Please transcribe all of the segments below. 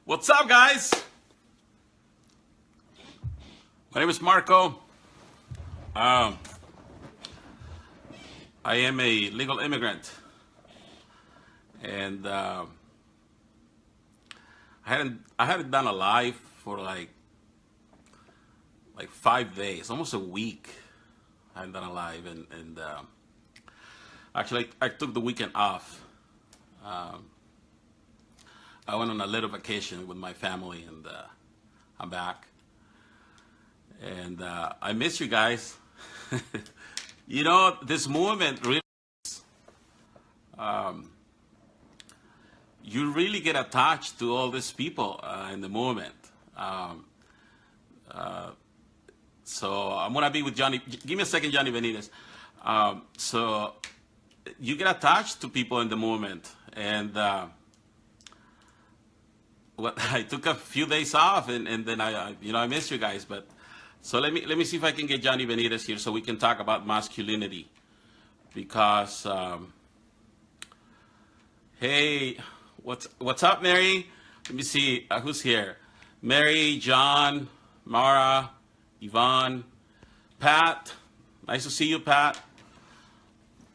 What's up, guys? My name is Marco. I am a legal immigrant, and I hadn't done a live for like 5 days, almost a week. I hadn't done a live, and actually I took the weekend off. I went on a little vacation with my family, and I'm back. And I miss you guys. You know, this movement really, you really get attached to all these people in the movement. So I'm gonna be with Johnny. Give me a second, Johnny Benitez. So you get attached to people in the movement, and I took a few days off, and then I miss you guys. But so let me see if I can get Johnny Benitez here so we can talk about masculinity, because hey, what's up, Mary? Let me see who's here. Mary, John, Mara, Yvonne, Pat. Nice to see you, Pat.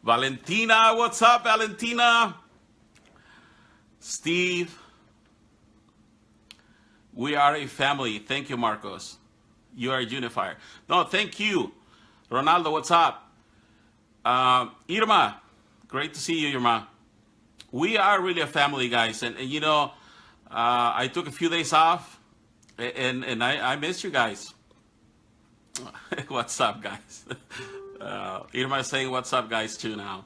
Valentina, what's up, Valentina? Steve. We are a family. Thank you, Marcos. You are a unifier. No, thank you. Ronaldo, what's up? Irma, great to see you, Irma. We are really a family, guys. And you know, I took a few days off, and I miss you guys. What's up, guys? Irma is saying what's up, guys, too now.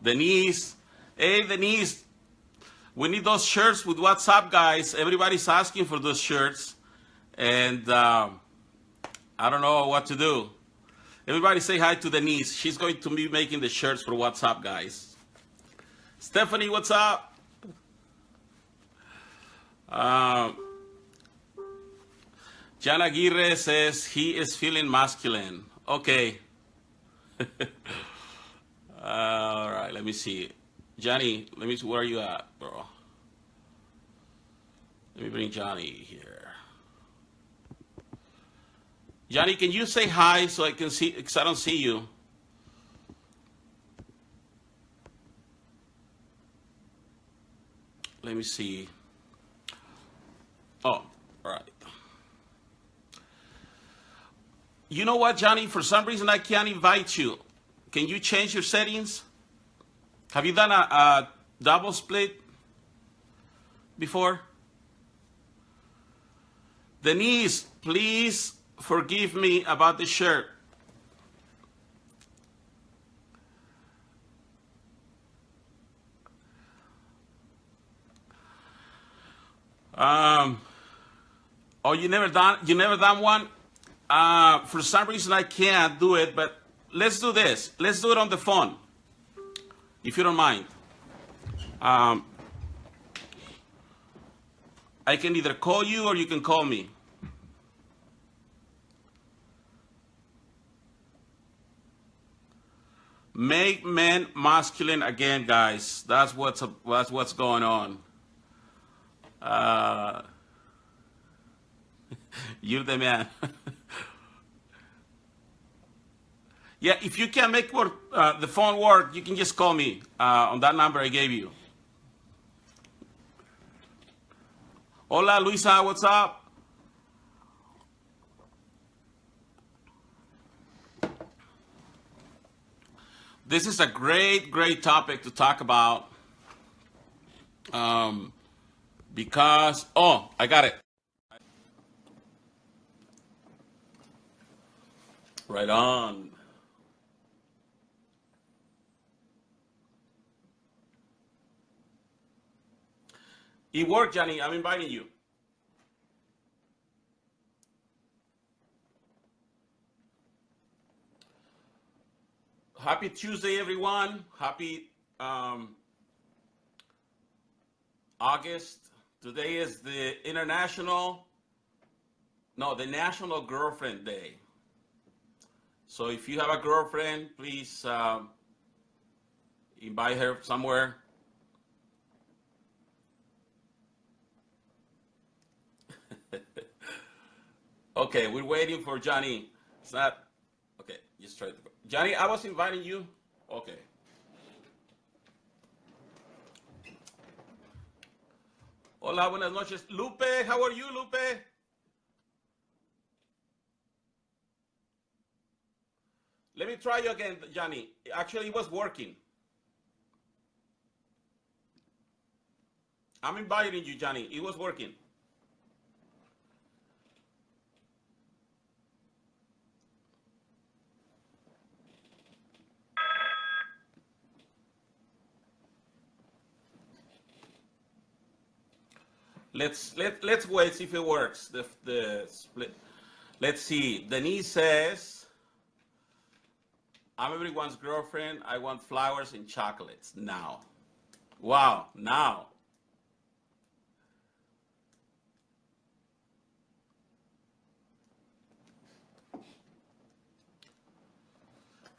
Denise. Hey, Denise. We need those shirts with what's up, guys. Everybody's asking for those shirts, and I don't know what to do. Everybody say hi to Denise. She's going to be making the shirts for what's up, guys. Stephanie, what's up? Jan Aguirre says he is feeling masculine. Okay. All right, let me see. Johnny, let me see, where are you at, bro? Let me bring Johnny here. Johnny, can you say hi so I can see, because I don't see you. Let me see. Oh, all right. You know what, Johnny? For some reason, I can't invite you. Can you change your settings? Have you done a double split before? Denise, please forgive me about the shirt. Oh, you never done one? For some reason I can't do it, but let's do this. Let's do it on the phone, if you don't mind. I can either call you or you can call me. Make men masculine again, guys. That's what's going on. You're the man. Yeah, if you can't make the phone work, you can just call me on that number I gave you. Hola, Luisa, what's up? This is a great topic to talk about, because, oh, I got it. Right on. It worked, Johnny. I'm inviting you. Happy Tuesday, everyone. Happy August. Today is the National Girlfriend Day. So if you have a girlfriend, please invite her somewhere. Okay, we're waiting for Johnny. It's not. Okay, just try to. Johnny, I was inviting you. Okay. Hola, buenas noches. Lupe, how are you, Lupe? Let me try you again, Johnny. Actually, it was working. I'm inviting you, Johnny. It was working. Let's wait, see if it works. The split. Let's see. Denise says, "I'm everyone's girlfriend. I want flowers and chocolates now." Wow, now.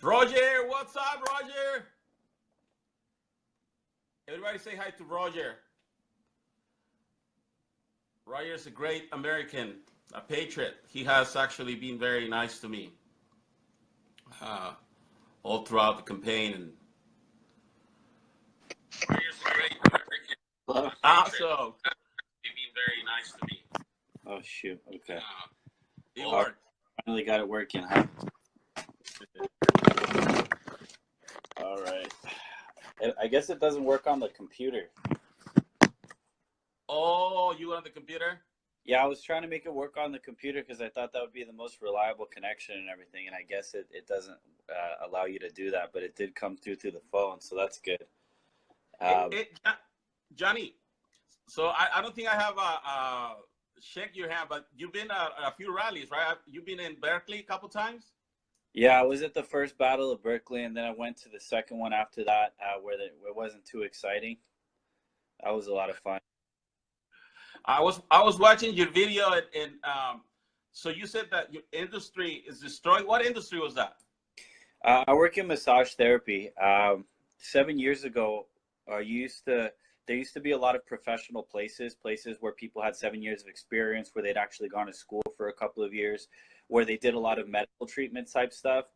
Roger, what's up, Roger? Everybody say hi to Roger. Roger's a great American, a patriot. He has actually been very nice to me all throughout the campaign. And Roger's a great American. Awesome. He's been very nice to me. Oh, shoot. Okay. It worked. Finally got it working, huh? All right. I guess it doesn't work on the computer. Oh, you on the computer? Yeah, I was trying to make it work on the computer because I thought that would be the most reliable connection and everything, and I guess it doesn't allow you to do that, but it did come through the phone, so that's good. Johnny, so I don't think I have a shake your hand, but you've been at a few rallies, right? You've been in Berkeley a couple times? Yeah, I was at the first Battle of Berkeley, and then I went to the second one after that where it wasn't too exciting. That was a lot of fun. I was watching your video, and so you said that your industry is destroyed. What industry was that? I work in massage therapy. 7 years ago, there used to be a lot of professional places where people had 7 years of experience, where they'd actually gone to school for a couple of years, where they did a lot of medical treatment type stuff.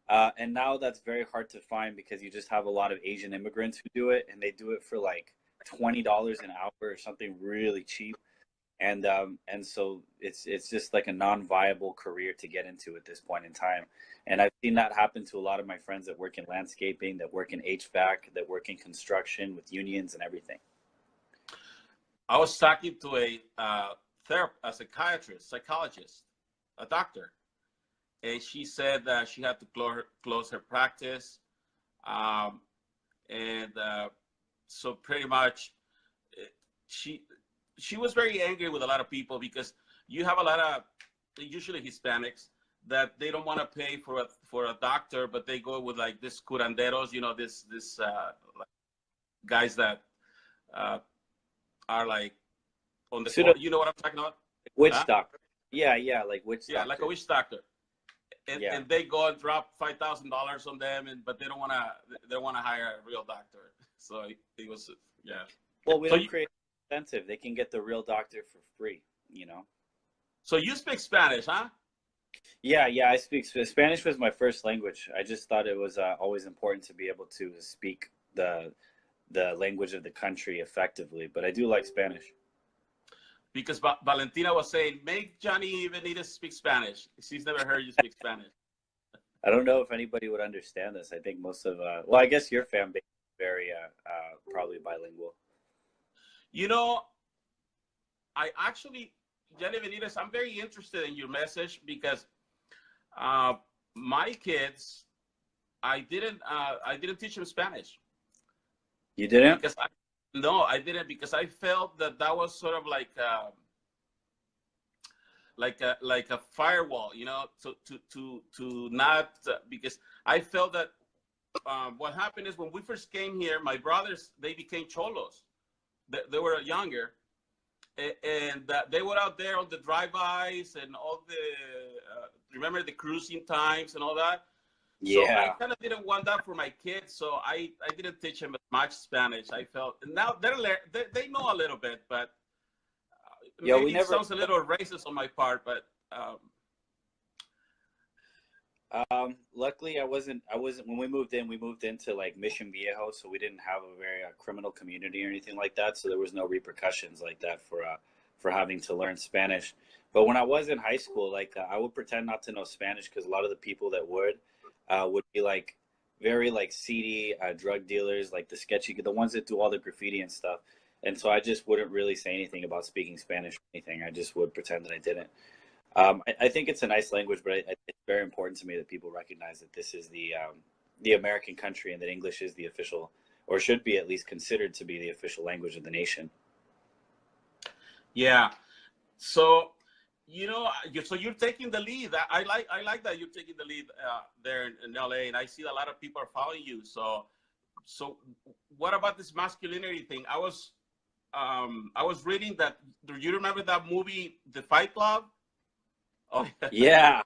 And now that's very hard to find because you just have a lot of Asian immigrants who do it, and they do it for like $20 an hour or something really cheap. And so it's just like a non-viable career to get into at this point in time. And I've seen that happen to a lot of my friends that work in landscaping, that work in HVAC, that work in construction with unions and everything. I was talking to a psychiatrist, psychologist, a doctor, and she said that she had to close her practice. So pretty much she was very angry with a lot of people because you have a lot of, usually Hispanics, that they don't want to pay for a doctor, but they go with like this curanderos, you know, this like guys that are like on the, you know what I'm talking about? Witch doctor. Yeah, like witch doctor. Yeah, like a witch doctor. And they go and drop $5,000 on them, but they don't want to hire a real doctor. So it was, yeah. Well, we don't create incentive. They can get the real doctor for free, you know. So you speak Spanish, huh? Yeah, I speak Spanish. Was my first language. I just thought it was always important to be able to speak the language of the country effectively. But I do like Spanish. Because Valentina was saying, make Johnny Benitez speak Spanish. She's never heard you speak Spanish. I don't know if anybody would understand this. I think most of, well, I guess your fan base is very probably bilingual. You know, I actually, Johnny Benitez, I'm very interested in your message because my kids, I didn't teach them Spanish. You didn't? No, I didn't, because I felt that was sort of like a firewall, you know, to not because I felt that what happened is when we first came here, my brothers, they became cholos. They were younger, and they were out there on the drive-bys and all the remember the cruising times and all that. Yeah. So I kind of didn't want that for my kids, so I didn't teach them much Spanish. I felt, and now they know a little bit, but maybe it sounds a little racist on my part, but Luckily, I wasn't when we moved in. We moved into like Mission Viejo, so we didn't have a very criminal community or anything like that. So there was no repercussions like that for having to learn Spanish. But when I was in high school, like I would pretend not to know Spanish because a lot of the people that would be like very like seedy drug dealers, like the sketchy, the ones that do all the graffiti and stuff. And so I just wouldn't really say anything about speaking Spanish or anything. I just would pretend that I didn't. I think it's a nice language, but it's very important to me that people recognize that this is the American country and that English is the official, or should be at least considered to be the official language of the nation. Yeah. So, so you're taking the lead. I like that you're taking the lead there in LA, and I see a lot of people are following you. So what about this masculinity thing? I was reading that. Do you remember that movie, The Fight Club? Oh, Yeah,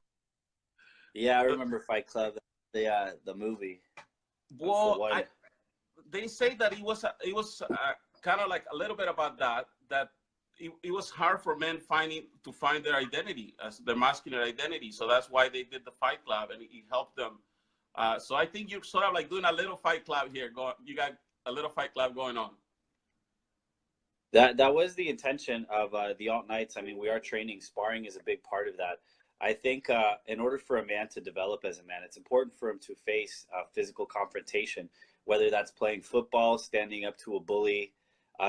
yeah, I remember Fight Club, the movie. That's the well, one. they say that it was kind of like a little bit about that it was hard for men to find their identity as their masculine identity. So that's why they did the Fight Club, and it helped them. So I think you're sort of like doing a little Fight Club here. You got a little Fight Club going on. That was the intention of the alt nights. I mean, we are training. Sparring is a big part of that. I think in order for a man to develop as a man, it's important for him to face physical confrontation, whether that's playing football, standing up to a bully,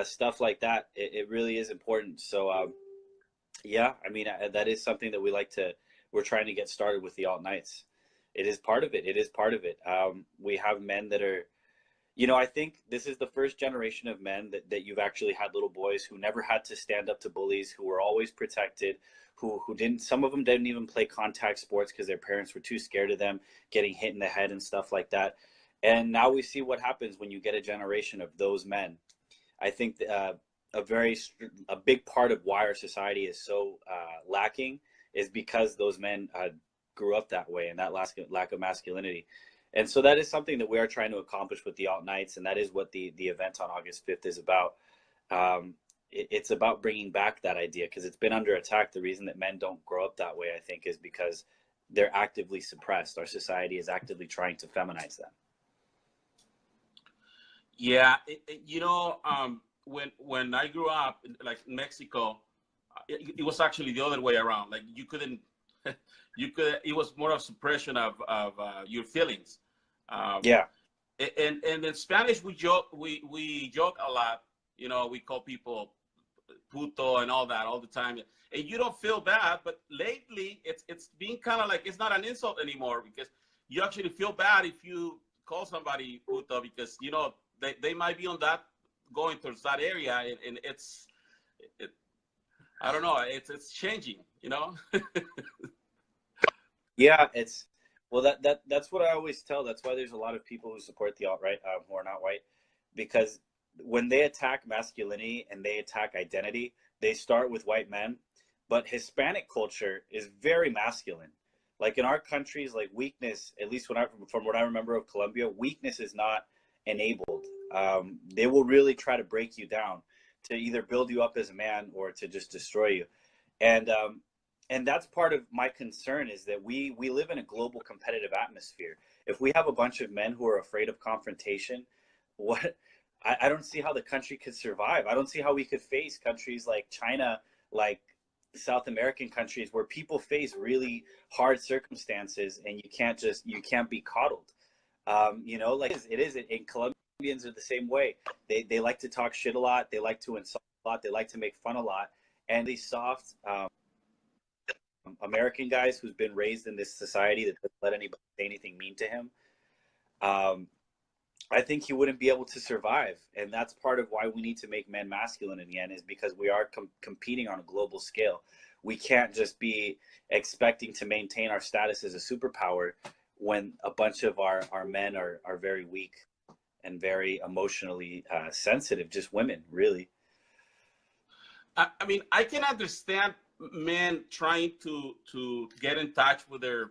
stuff like that. It really is important. So yeah, I mean, that is something that we're trying to get started with the alt nights. It is part of it. It is part of it. We have men that are, I think this is the first generation of men that you've actually had little boys who never had to stand up to bullies, who were always protected, who didn't, some of them didn't even play contact sports because their parents were too scared of them getting hit in the head and stuff like that. And now we see what happens when you get a generation of those men. I think a big part of why our society is so lacking is because those men grew up that way and that lack of masculinity. And so that is something that we are trying to accomplish with the Alt Nights, and that is what the event on August 5th is about. It's about bringing back that idea because it's been under attack. The reason that men don't grow up that way, I think, is because they're actively suppressed. Our society is actively trying to feminize them. Yeah, when I grew up, like in Mexico, it was actually the other way around. Like you couldn't, it was more of suppression of your feelings. Yeah. And in Spanish, we joke a lot. We call people puto and all that all the time, and you don't feel bad. But lately, it's being kind of like it's not an insult anymore because you actually feel bad if you call somebody puto because they might be on that going towards that area, and I don't know, it's changing. Yeah, that's what I always tell. That's why there's a lot of people who support the alt-right who are not white, because when they attack masculinity and they attack identity, they start with white men. But Hispanic culture is very masculine. Like in our countries, like weakness, at least from what I remember of Colombia, weakness is not enabled. They will really try to break you down to either build you up as a man or to just destroy you. And that's part of my concern is that we live in a global competitive atmosphere. If we have a bunch of men who are afraid of confrontation, I don't see how the country could survive. I don't see how we could face countries like China, like South American countries where people face really hard circumstances and you can't be coddled. Like it is in Colombians are the same way. They like to talk shit a lot. They like to insult a lot. They like to make fun a lot. And these soft American guys who's been raised in this society that doesn't let anybody say anything mean to him, I think he wouldn't be able to survive. And that's part of why we need to make men masculine in the end, is because we are competing on a global scale. We can't just be expecting to maintain our status as a superpower when a bunch of our men are very weak and very emotionally sensitive, just women, really. I mean, I can understand men trying to get in touch with their,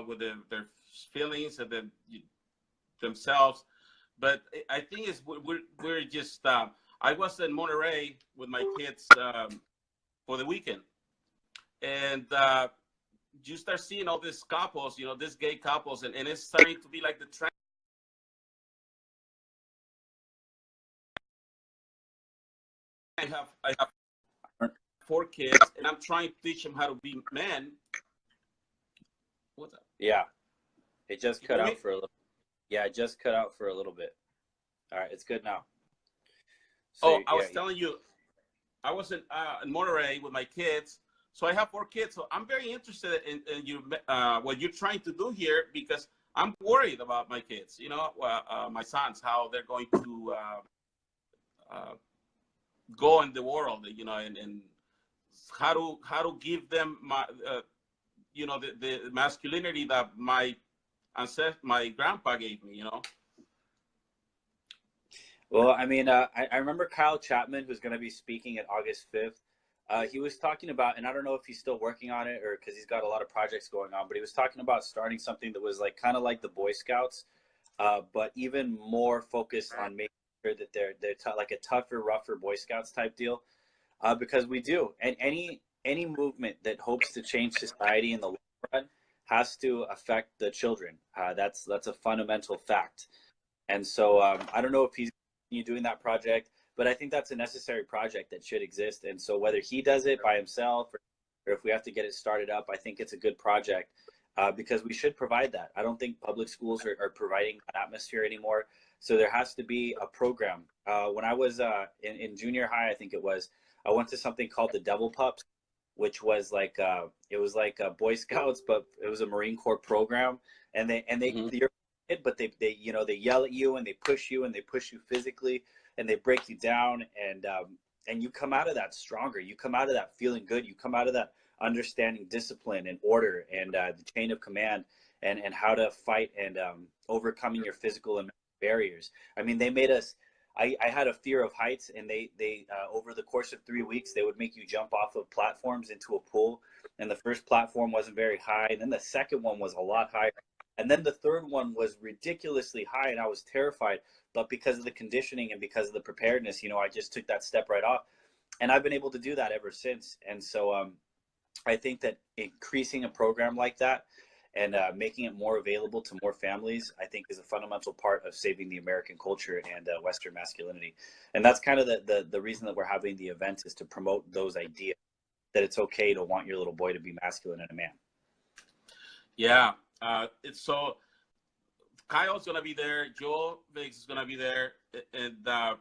with their feelings and then themselves, but I think we're just. I was in Monterey with my kids for the weekend, and you start seeing all these couples, you know, these gay couples, and it's starting to be like the trend. I have 4 kids, and I'm trying to teach them how to be men. What's up? Yeah, it just cut me? out for a little. Yeah, it just cut out for a little bit. All right, it's good now. So, Oh, I was telling you, I was in Monterey with my kids. So I have 4 kids. So I'm very interested in you, what you're trying to do here, because I'm worried about my kids, you know, my sons, how they're going to go in the world, you know, and how to give them my, you know, the masculinity that my grandpa gave me, you know. Well, I mean, I remember Kyle Chapman, who's going to be speaking at August 5th. He was talking about, and I don't know if he's still working on it or because he's got a lot of projects going on, but he was talking about starting something that was like kind of like the Boy Scouts, but even more focused on making sure that they're like a tougher, rougher Boy Scouts type deal, because we do, and any movement that hopes to change society in the long run has to affect the children. That's a fundamental fact. And so I don't know if he's doing that project, but I think that's a necessary project that should exist. And so whether he does it by himself or if we have to get it started up, I think it's a good project because we should provide that. I don't think public schools are providing that atmosphere anymore. So there has to be a program. When I was in junior high, I think it was, I went to something called the Devil Pups, which was like it was like Boy Scouts, but it was a Marine Corps program, and they Mm-hmm. you're a kid, but they you know, they yell at you and they push you physically and they break you down, and you come out of that stronger. You come out of that feeling good. You come out of that understanding discipline and order and the chain of command and how to fight and overcoming your physical and mental barriers. I mean, they made us. I had a fear of heights, and they over the course of 3 weeks, they would make you jump off of platforms into a pool. And the first platform wasn't very high, and then the second one was a lot higher, and then the third one was ridiculously high, and I was terrified. But because of the conditioning and because of the preparedness, you know, I just took that step right off, and I've been able to do that ever since. And so I think that increasing a program like that and making it more available to more families, I think, is a fundamental part of saving the American culture and Western masculinity. And that's kind of the reason that we're having the event, is to promote those ideas that it's okay to want your little boy to be masculine and a man. Yeah, it's so Kyle's gonna be there, Joe Viggs is gonna be there, and I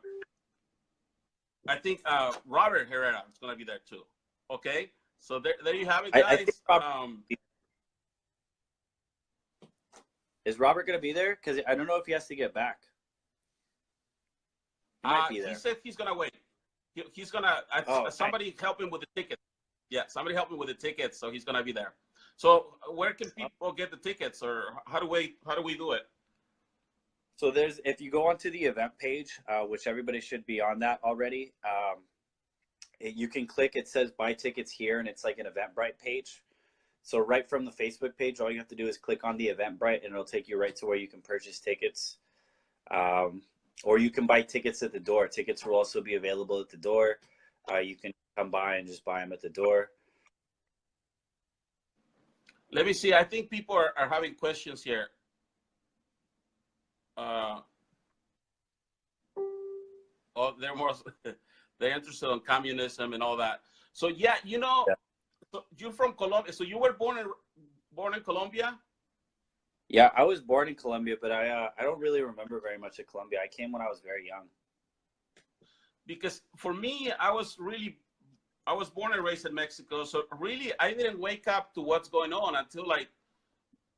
think Robert Herrera is gonna be there too. Okay, so there you have it, I guys. think is Robert going to be there? Because I don't know if he has to get back. He might be there. He said he's gonna wait. He's gonna somebody help him with the ticket. Yeah, somebody help him with the tickets, so he's gonna be there. So where can people get the tickets, or how do we do it? So if you go onto the event page, which everybody should be on that already, you can click, it says buy tickets here, and it's like an Eventbrite page. So right from the Facebook page, all you have to do is click on the Eventbrite, and it'll take you right to where you can purchase tickets. Or you can buy tickets at the door. Tickets will also be available at the door. You can come by and just buy them at the door. Let me see. I think people are having questions here. Oh, they're more they're interested in communism and all that. So yeah, you know, Yeah. So you're from Colombia. So you were born in Colombia? Yeah, I was born in Colombia, but I don't really remember very much of Colombia. I came when I was very young. Because for me, I was born and raised in Mexico. So really, I didn't wake up to what's going on until like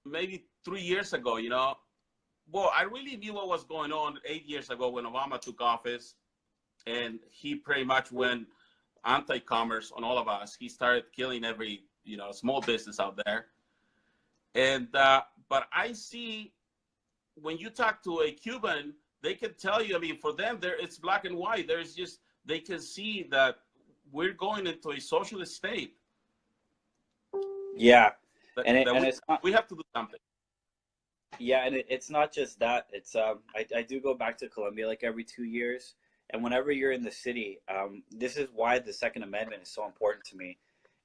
maybe 3 years ago, you know. Well, I really knew what was going on 8 years ago when Obama took office, and he pretty much went anti-commerce on all of us. He started killing every, you know, small business out there. And but I see when you talk to a Cuban, they can tell you, I mean, for them, it's black and white. There's just, they can see that we're going into a socialist state. Yeah, we have to do something. Yeah, and it's not just that. It's I do go back to Colombia like every 2 years, and whenever you're in the city, this is why the Second Amendment is so important to me.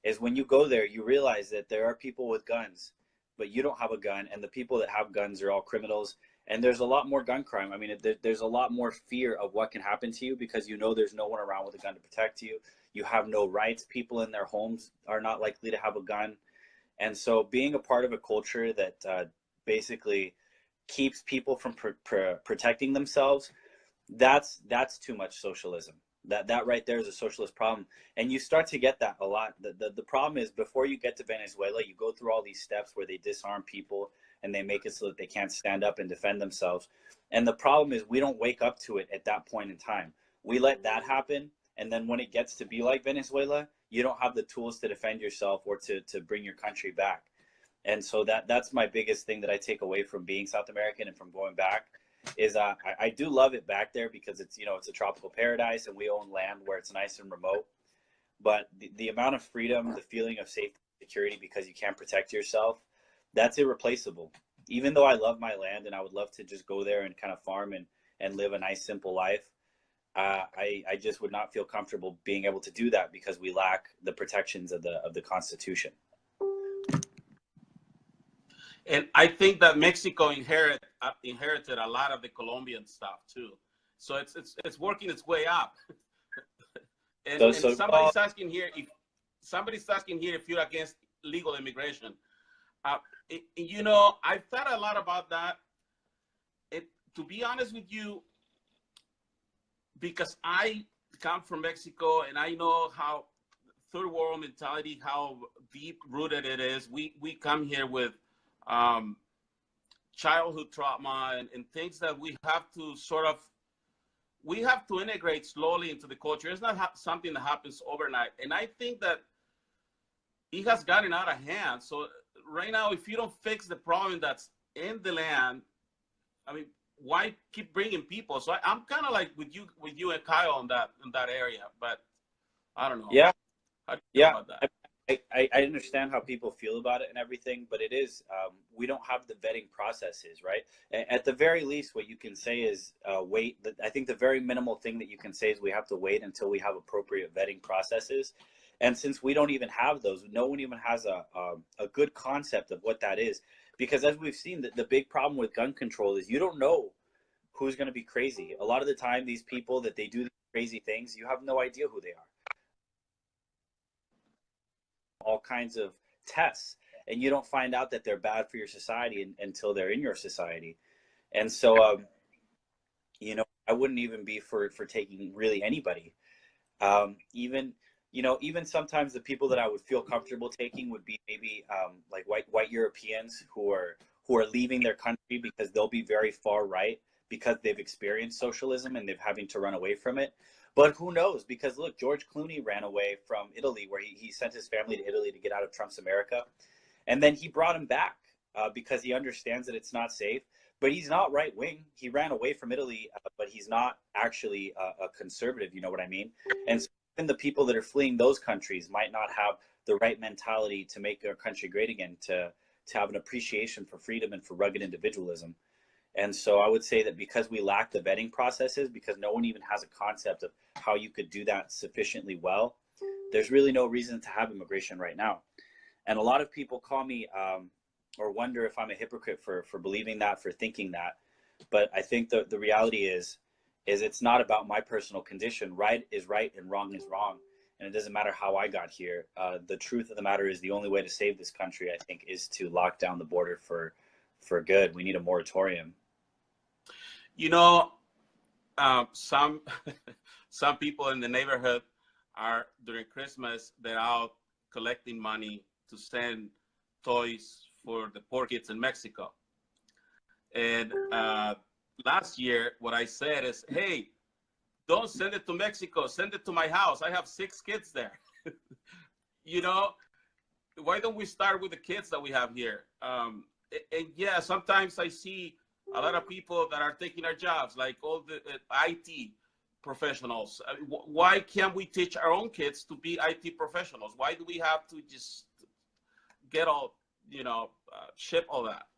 is when you go there, you realize that there are people with guns, but you don't have a gun, and the people that have guns are all criminals. And there's a lot more gun crime. I mean, there's a lot more fear of what can happen to you because you know there's no one around with a gun to protect you. You have no rights. People in their homes are not likely to have a gun. And so being a part of a culture that basically keeps people from protecting themselves, that's too much socialism. That right there is a socialist problem. And you start to get that a lot. The problem is, before you get to Venezuela, you go through all these steps where they disarm people and they make it so that they can't stand up and defend themselves. And the problem is, we don't wake up to it at that point in time. We let that happen. And then when it gets to be like Venezuela, you don't have the tools to defend yourself or to bring your country back. And so that's my biggest thing that I take away from being South American and from going back is I do love it back there because it's, you know, it's a tropical paradise and we own land where it's nice and remote. But the amount of freedom, the feeling of safety and security because you can't protect yourself, that's irreplaceable. Even though I love my land and I would love to just go there and kind of farm and live a nice, simple life, I just would not feel comfortable being able to do that because we lack the protections of the Constitution. And I think that Mexico inherited a lot of the Colombian stuff too, so it's working its way up. and somebody's asking here if you're against legal immigration. You know, I've thought a lot about that. To be honest with you, because I come from Mexico and I know how third world mentality, how deep rooted it is. We come here with childhood trauma and things that we have to integrate slowly into the culture. It's not something that happens overnight. And I think that it has gotten out of hand. So right now, if you don't fix the problem that's in the land, I mean, why keep bringing people? So I'm kind of like with you and Kyle on that area, but I don't know. Yeah. How do you feel about that? I understand how people feel about it and everything, but it is, we don't have the vetting processes, right? At the very least, what you can say is wait. I think the very minimal thing that you can say is we have to wait until we have appropriate vetting processes. And since we don't even have those, no one even has a good concept of what that is. Because as we've seen, the big problem with gun control is you don't know who's going to be crazy. A lot of the time, these people that they do these crazy things, you have no idea who they are. All kinds of tests, and you don't find out that they're bad for your society until they're in your society. And so, you know, I wouldn't even be for taking really anybody. Even sometimes the people that I would feel comfortable taking would be maybe like white Europeans who are leaving their country because they'll be very far right because they've experienced socialism and they're having to run away from it. But who knows? Because look, George Clooney ran away from Italy, where he sent his family to Italy to get out of Trump's America. And then he brought him back because he understands that it's not safe. But he's not right wing. He ran away from Italy, but he's not actually a conservative. You know what I mean? And so even the people that are fleeing those countries might not have the right mentality to make their country great again, to have an appreciation for freedom and for rugged individualism. And so I would say that because we lack the vetting processes, because no one even has a concept of how you could do that sufficiently well, there's really no reason to have immigration right now. And a lot of people call me or wonder if I'm a hypocrite for believing that, for thinking that. But I think the reality is it's not about my personal condition. Right is right and wrong is wrong. And it doesn't matter how I got here. The truth of the matter is the only way to save this country, I think, is to lock down the border for good. We need a moratorium. You know, some people in the neighborhood are, during Christmas, they're out collecting money to send toys for the poor kids in Mexico. And last year, what I said is, hey, don't send it to Mexico, send it to my house. I have 6 kids there. You know, why don't we start with the kids that we have here? And yeah, sometimes I see a lot of people that are taking our jobs, like all the IT professionals. Why can't we teach our own kids to be IT professionals? Why do we have to just get all, ship all that?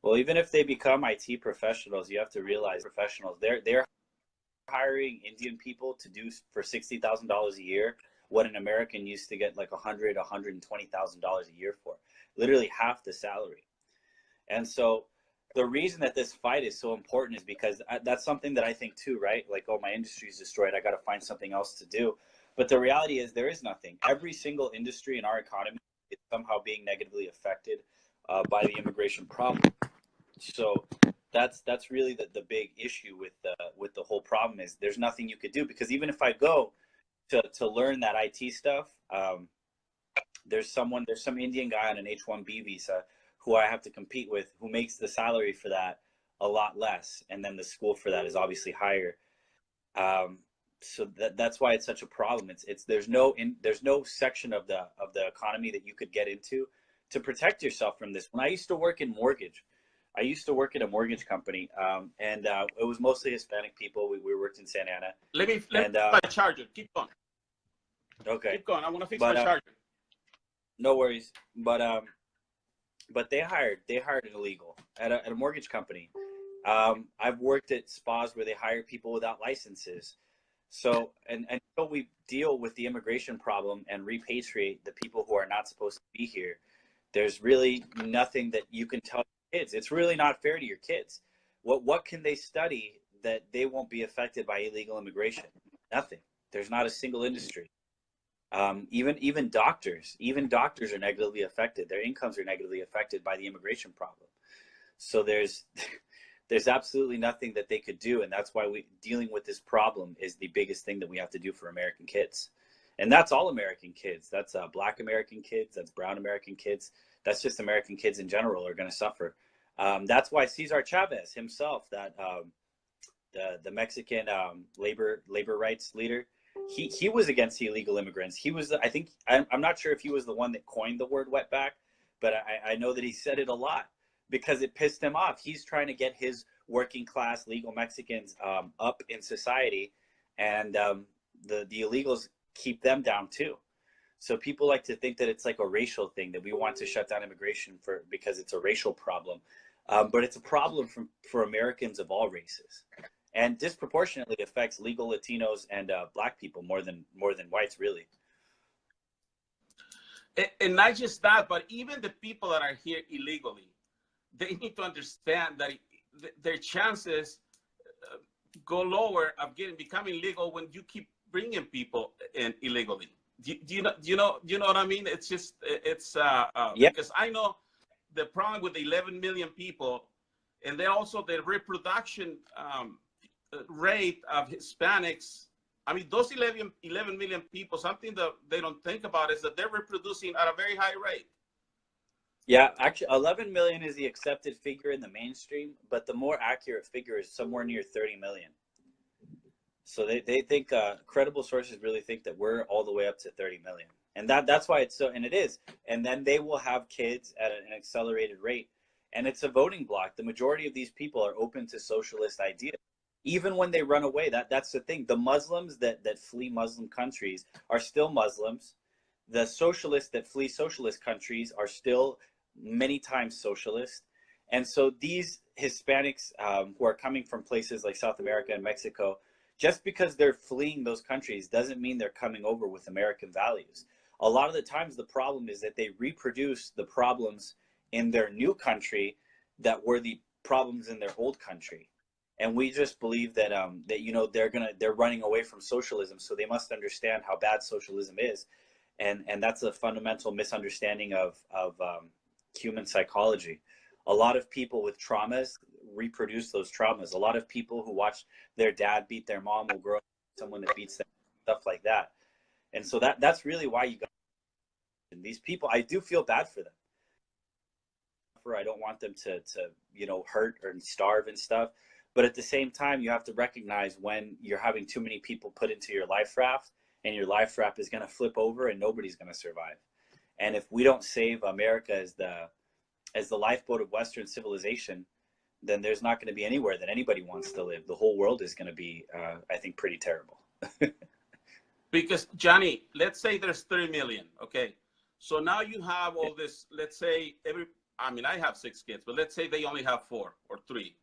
Well, even if they become IT professionals, you have to realize professionals, they're hiring Indian people to do for $60,000 a year what an American used to get like $120,000 a year for, literally half the salary. And so the reason that this fight is so important is because that's something that I think too, right? Like, oh, my industry is destroyed, I got to find something else to do. But the reality is there is nothing. Every single industry in our economy is somehow being negatively affected by the immigration problem. So that's really the big issue with the whole problem is there's nothing you could do, because even if I go to learn that IT stuff, there's some Indian guy on an H-1B visa who I have to compete with, who makes the salary for that a lot less, and then the school for that is obviously higher. So that's why it's such a problem. There's no section of the economy that you could get into to protect yourself from this. When I used to work in mortgage, I used to work at a mortgage company, and it was mostly Hispanic people. We worked in Santa Ana. Let me my charger. Keep going. Okay. Keep going. I want to fix my charger. No worries. But they hired an illegal at a mortgage company. I've worked at spas where they hire people without licenses. So, and until we deal with the immigration problem and repatriate the people who are not supposed to be here, there's really nothing that you can tell kids. It's really not fair to your kids. What can they study that they won't be affected by illegal immigration? Nothing. There's not a single industry. Even doctors are negatively affected. Their incomes are negatively affected by the immigration problem. So there's absolutely nothing that they could do, and that's why dealing with this problem is the biggest thing that we have to do for American kids. And that's all American kids. That's Black American kids. That's brown American kids. That's just American kids in general are going to suffer. That's why Cesar Chavez himself, that the Mexican labor rights leader, he was against the illegal immigrants. He was, I think, I'm not sure if he was the one that coined the word wetback, but I know that he said it a lot because it pissed him off. He's trying to get his working class legal Mexicans up in society, and the illegals keep them down too. So people like to think that it's like a racial thing, that we want to shut down immigration because it's a racial problem. But it's a problem for Americans of all races, and disproportionately affects legal Latinos and Black people more than whites, really. And not just that, but even the people that are here illegally, they need to understand that their chances go lower of becoming legal when you keep bringing people in illegally. Do you know what I mean? It's just because I know the problem with the 11 million people, and then also the reproduction rate of Hispanics. I mean, those 11 million people, something that they don't think about is that they're reproducing at a very high rate. Yeah, actually, 11 million is the accepted figure in the mainstream, but the more accurate figure is somewhere near 30 million. So they think, credible sources really think that we're all the way up to 30 million. And that's why it's so, and it is. And then they will have kids at an accelerated rate. And it's a voting bloc. The majority of these people are open to socialist ideas. Even when they run away, that's the thing. The Muslims that flee Muslim countries are still Muslims. The socialists that flee socialist countries are still many times socialist. And so these Hispanics who are coming from places like South America and Mexico, just because they're fleeing those countries doesn't mean they're coming over with American values. A lot of the times the problem is that they reproduce the problems in their new country that were the problems in their old country. And we just believe that they're running away from socialism, so they must understand how bad socialism is. And that's a fundamental misunderstanding of human psychology. A lot of people with traumas reproduce those traumas. A lot of people who watch their dad beat their mom will grow up with someone that beats them, stuff like that. And so that's really why you got these people. I do feel bad for them. I don't want them to hurt or starve and stuff. But at the same time, you have to recognize when you're having too many people put into your life raft, and your life raft is going to flip over and nobody's going to survive. And if we don't save America as the lifeboat of Western civilization, then there's not going to be anywhere that anybody wants to live. The whole world is going to be, I think, pretty terrible. Because, Johnny, let's say there's 30 million, okay? So now you have all this, let's say I have 6 kids, but let's say they only have 4 or 3.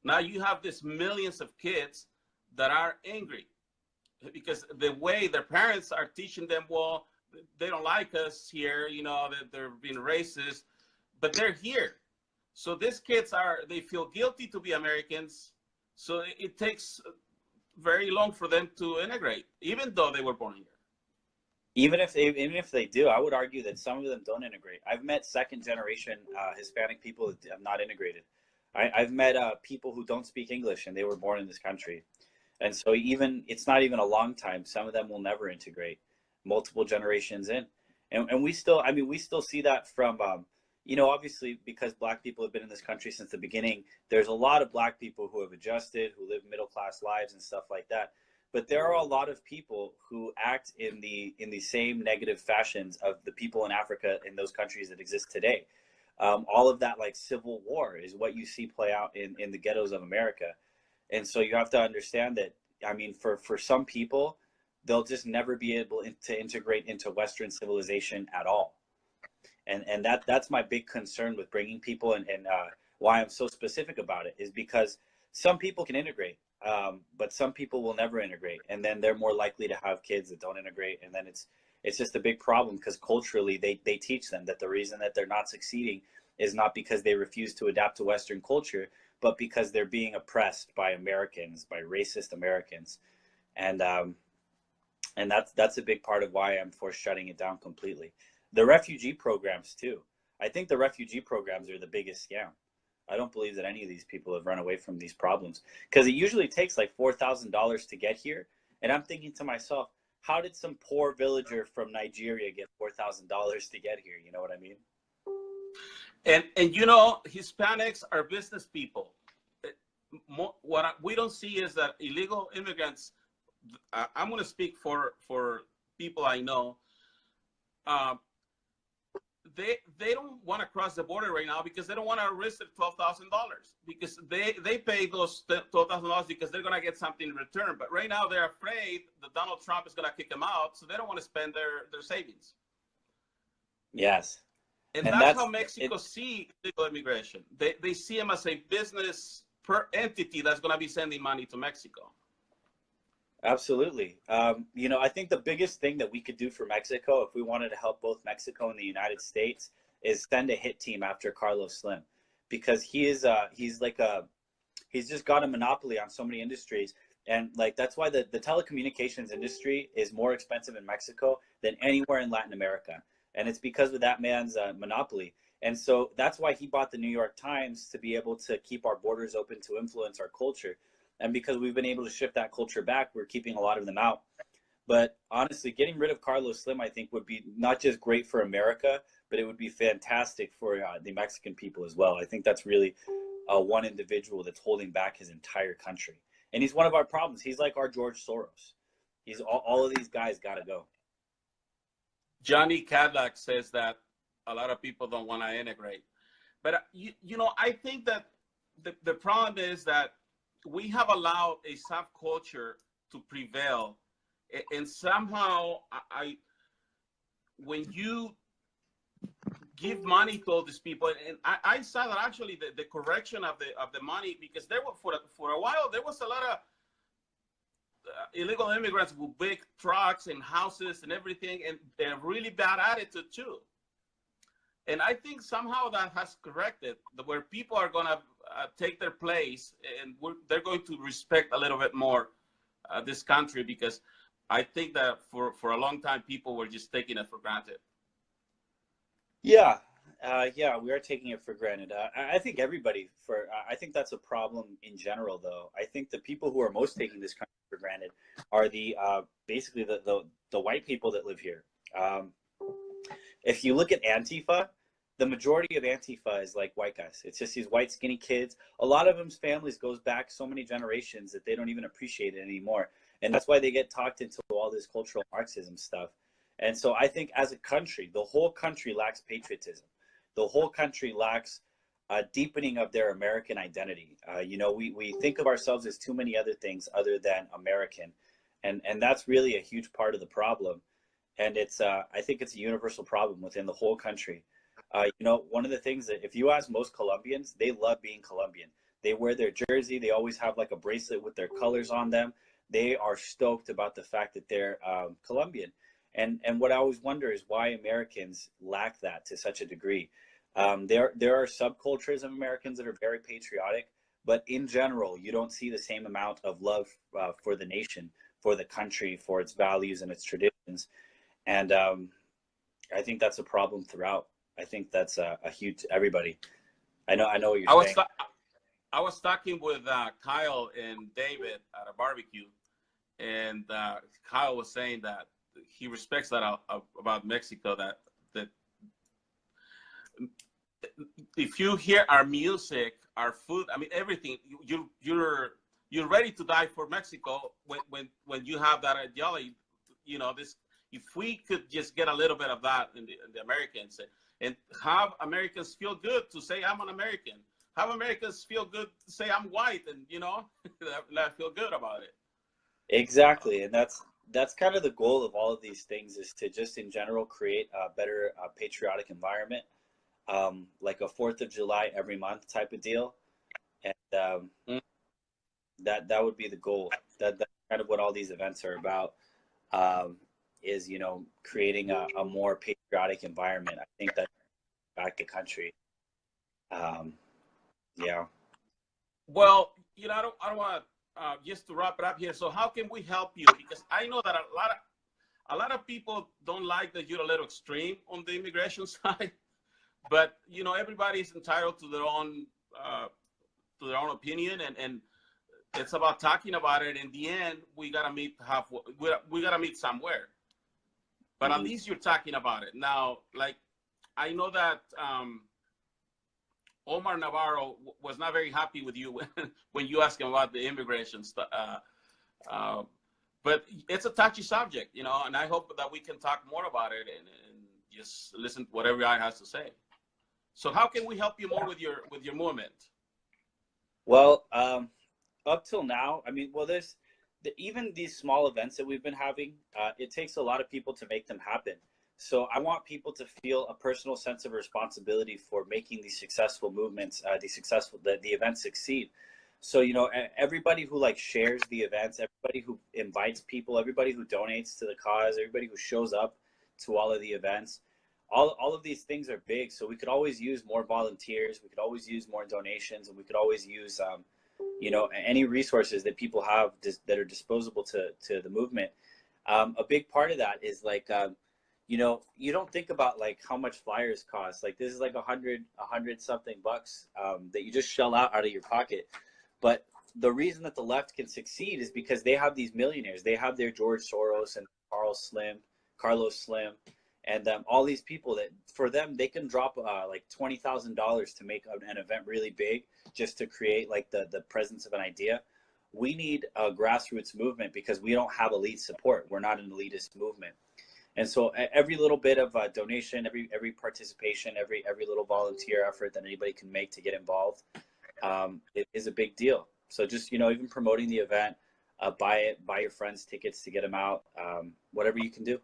Now you have this millions of kids that are angry. because the way their parents are teaching them, well, they don't like us here, you know, that they're being racist, but they're here. So these kids they feel guilty to be Americans. So it takes very long for them to integrate, even though they were born here. Even if they do, I would argue that some of them don't integrate. I've met second generation Hispanic people that have not integrated. I've met people who don't speak English and they were born in this country. And so it's not even a long time. Some of them will never integrate multiple generations in. And we still see that from, you know, obviously because Black people have been in this country since the beginning, there's a lot of Black people who have adjusted, who live middle-class lives and stuff like that. But there are a lot of people who act in the same negative fashions of the people in Africa in those countries that exist today. All of that, like civil war, is what you see play out in the ghettos of America. And so you have to understand that, I mean, for some people, they'll just never be able to integrate into Western civilization at all. And that's my big concern with bringing people, and why I'm so specific about it is because some people can integrate, but some people will never integrate, and then they're more likely to have kids that don't integrate, and then it's just a big problem because culturally they teach them that the reason that they're not succeeding is not because they refuse to adapt to Western culture, but because they're being oppressed by Americans, by racist Americans, and that's a big part of why I'm for shutting it down completely. The refugee programs too. I think the refugee programs are the biggest scam. I don't believe that any of these people have run away from these problems because it usually takes like $4,000 to get here. And I'm thinking to myself, how did some poor villager from Nigeria get $4,000 to get here? You know what I mean? And you know, Hispanics are business people. We don't see is that illegal immigrants. I'm going to speak for people I know. They don't want to cross the border right now because they don't want to risk $12,000 because they pay those $12,000 because they're going to get something in return. But right now they're afraid that Donald Trump is going to kick them out, so they don't want to spend their savings. Yes. And that's how Mexico see illegal immigration. They see them as a business per entity that's going to be sending money to Mexico. Absolutely. You know, I think the biggest thing that we could do for Mexico, if we wanted to help both Mexico and the United States, is send a hit team after Carlos Slim, because he's just got a monopoly on so many industries. And like, that's why the telecommunications industry is more expensive in Mexico than anywhere in Latin America. And it's because of that man's monopoly. And so that's why he bought the New York Times, to be able to keep our borders open, to influence our culture. And because we've been able to shift that culture back, we're keeping a lot of them out. But honestly, getting rid of Carlos Slim, I think, would be not just great for America, but it would be fantastic for the Mexican people as well. I think that's really one individual that's holding back his entire country. And he's one of our problems. He's like our George Soros. He's all of these guys got to go. Johnny Cadillac says that a lot of people don't want to integrate. But, you know, I think that the problem is that we have allowed a subculture to prevail. And somehow, when you give money to all these people, and I saw that actually the correction of the money, because there were for a while there was a lot of illegal immigrants with big trucks and houses and everything, and a really bad attitude too. And I think somehow that has corrected, where people are going to take their place, and they're going to respect a little bit more this country, because I think that for a long time people were just taking it for granted. Yeah, we are taking it for granted. I think everybody I think that's a problem in general, though. I think the people who are most taking this country for granted are basically the white people that live here. If you look at Antifa, the majority of Antifa is like white guys. It's just these white skinny kids. A lot of them's families goes back so many generations that they don't even appreciate it anymore. And that's why they get talked into all this cultural Marxism stuff. And so I think as a country, the whole country lacks patriotism. The whole country lacks a deepening of their American identity. You know, we think of ourselves as too many other things other than American. And that's really a huge part of the problem. And I think it's a universal problem within the whole country. You know, one of the things that if you ask most Colombians, they love being Colombian. They wear their jersey. They always have like a bracelet with their colors on them. they are stoked about the fact that they're Colombian. And what I always wonder is why Americans lack that to such a degree. There are subcultures of Americans that are very patriotic, but in general, you don't see the same amount of love for the nation, for the country, for its values and its traditions. And I think that's a problem throughout. I think that's a huge everybody. I know what you're saying. I was talking with Kyle and David at a barbecue, and Kyle was saying that he respects that about Mexico. That if you hear our music, our food, I mean everything, you're ready to die for Mexico when you have that ideology. You know, this, if we could just get a little bit of that in the Americans, and have Americans feel good to say I'm an American. Have Americans feel good to say I'm white, and you know, I feel good about it. Exactly, and that's kind of the goal of all of these things, is to just in general create a better patriotic environment, like a 4th of July every month type of deal, and that would be the goal. That's kind of what all these events are about. Is, you know, creating a more patriotic environment. I think that back the country. Yeah. Well, you know, I don't want just to wrap it up here. So how can we help you? Because I know that a lot of people don't like that you're a little extreme on the immigration side, but you know, everybody's entitled to their own opinion, and it's about talking about it. In the end, we gotta meet halfway. We gotta meet somewhere. But at least you're talking about it now. Like, I know that Omar Navarro was not very happy with you when you asked him about the immigration stuff. But it's a touchy subject, you know, and I hope that we can talk more about it and just listen to what every guy has to say. So how can we help you more with your movement? Well, up till now, I mean, well, even these small events that we've been having, it takes a lot of people to make them happen. So I want people to feel a personal sense of responsibility for making these successful movements, the events succeed. So, you know, everybody who like shares the events, everybody who invites people, everybody who donates to the cause, everybody who shows up to all of the events, all of these things are big. So we could always use more volunteers. We could always use more donations, and we could always use, you know, any resources that people have that are disposable to the movement. A big part of that is like, you know, you don't think about like how much flyers cost. Like, this is like $100 something bucks that you just shell out of your pocket. But the reason that the left can succeed is because they have these millionaires. They have their George Soros and Carlos Slim, and all these people that, for them, they can drop like $20,000 to make an event really big, just to create like the presence of an idea. We need a grassroots movement because we don't have elite support. We're not an elitist movement. And so every little bit of donation, every participation, every little volunteer effort that anybody can make to get involved, it is a big deal. So just, you know, even promoting the event, buy your friends tickets to get them out, whatever you can do.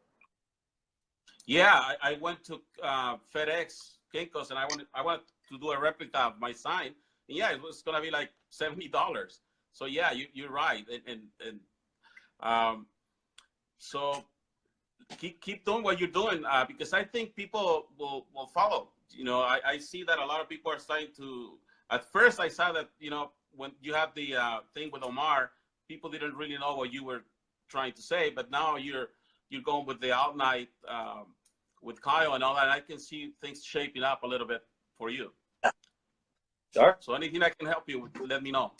Yeah, I went to FedEx Kinko's, and I wanted to do a replica of my sign. And yeah, it was gonna be like $70. So yeah, you're right, and so keep doing what you're doing, because I think people will follow. You know, I see that a lot of people are starting to. At first, I saw that, you know, when you had the thing with Omar, people didn't really know what you were trying to say, but now you're going with the out night with Kyle and all that. And I can see things shaping up a little bit for you. Sure. So anything I can help you with, let me know.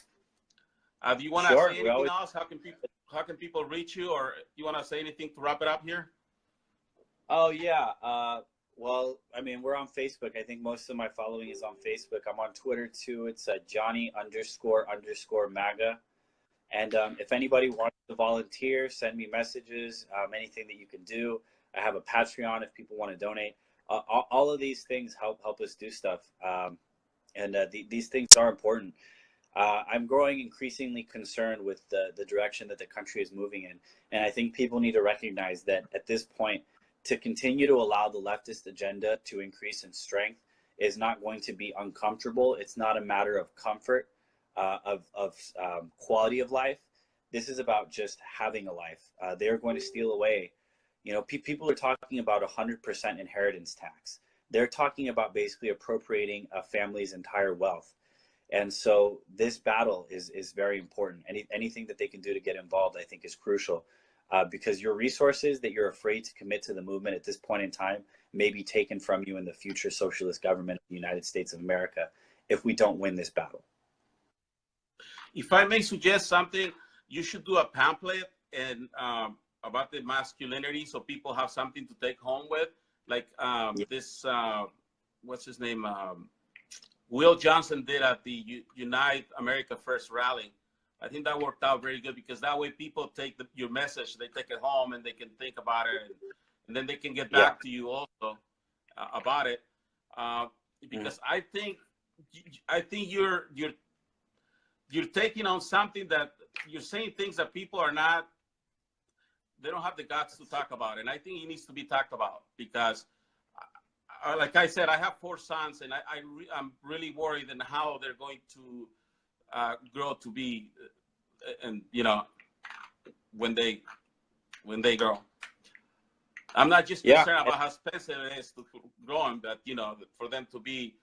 Do you want to say anything else? How can people reach you, or you want to say anything to wrap it up here? Oh yeah. Well, I mean, we're on Facebook. I think most of my following is on Facebook. I'm on Twitter too. It's Johnny__MAGA. And if anybody wants to volunteer, send me messages. Anything that you can do. I have a Patreon if people want to donate. All of these things help us do stuff. And these things are important. I'm growing increasingly concerned with the direction that the country is moving in. And I think people need to recognize that at this point, to continue to allow the leftist agenda to increase in strength is not going to be uncomfortable. It's not a matter of comfort, of quality of life. This is about just having a life. They're going to steal away. You know, people are talking about 100% inheritance tax. They're talking about basically appropriating a family's entire wealth. And so this battle is very important. Anything that they can do to get involved, I think, is crucial, because your resources that you're afraid to commit to the movement at this point in time may be taken from you in the future socialist government of the United States of America if we don't win this battle. If I may suggest something, you should do a pamphlet and about the masculinity, so people have something to take home with. Like this, what's his name? Will Johnson did at the Unite America First rally. I think that worked out very good, because that way people take your message, they take it home and they can think about it, and then they can get back to you also about it. Because I think you're taking on something that you're saying things that people are not, they don't have the guts to talk about. And I think it needs to be talked about, because like I said, I have 4 sons, and I'm really worried in how they're going to grow to be, and you know, when they grow. I'm not just concerned about how expensive it is to grow them, but you know, for them to be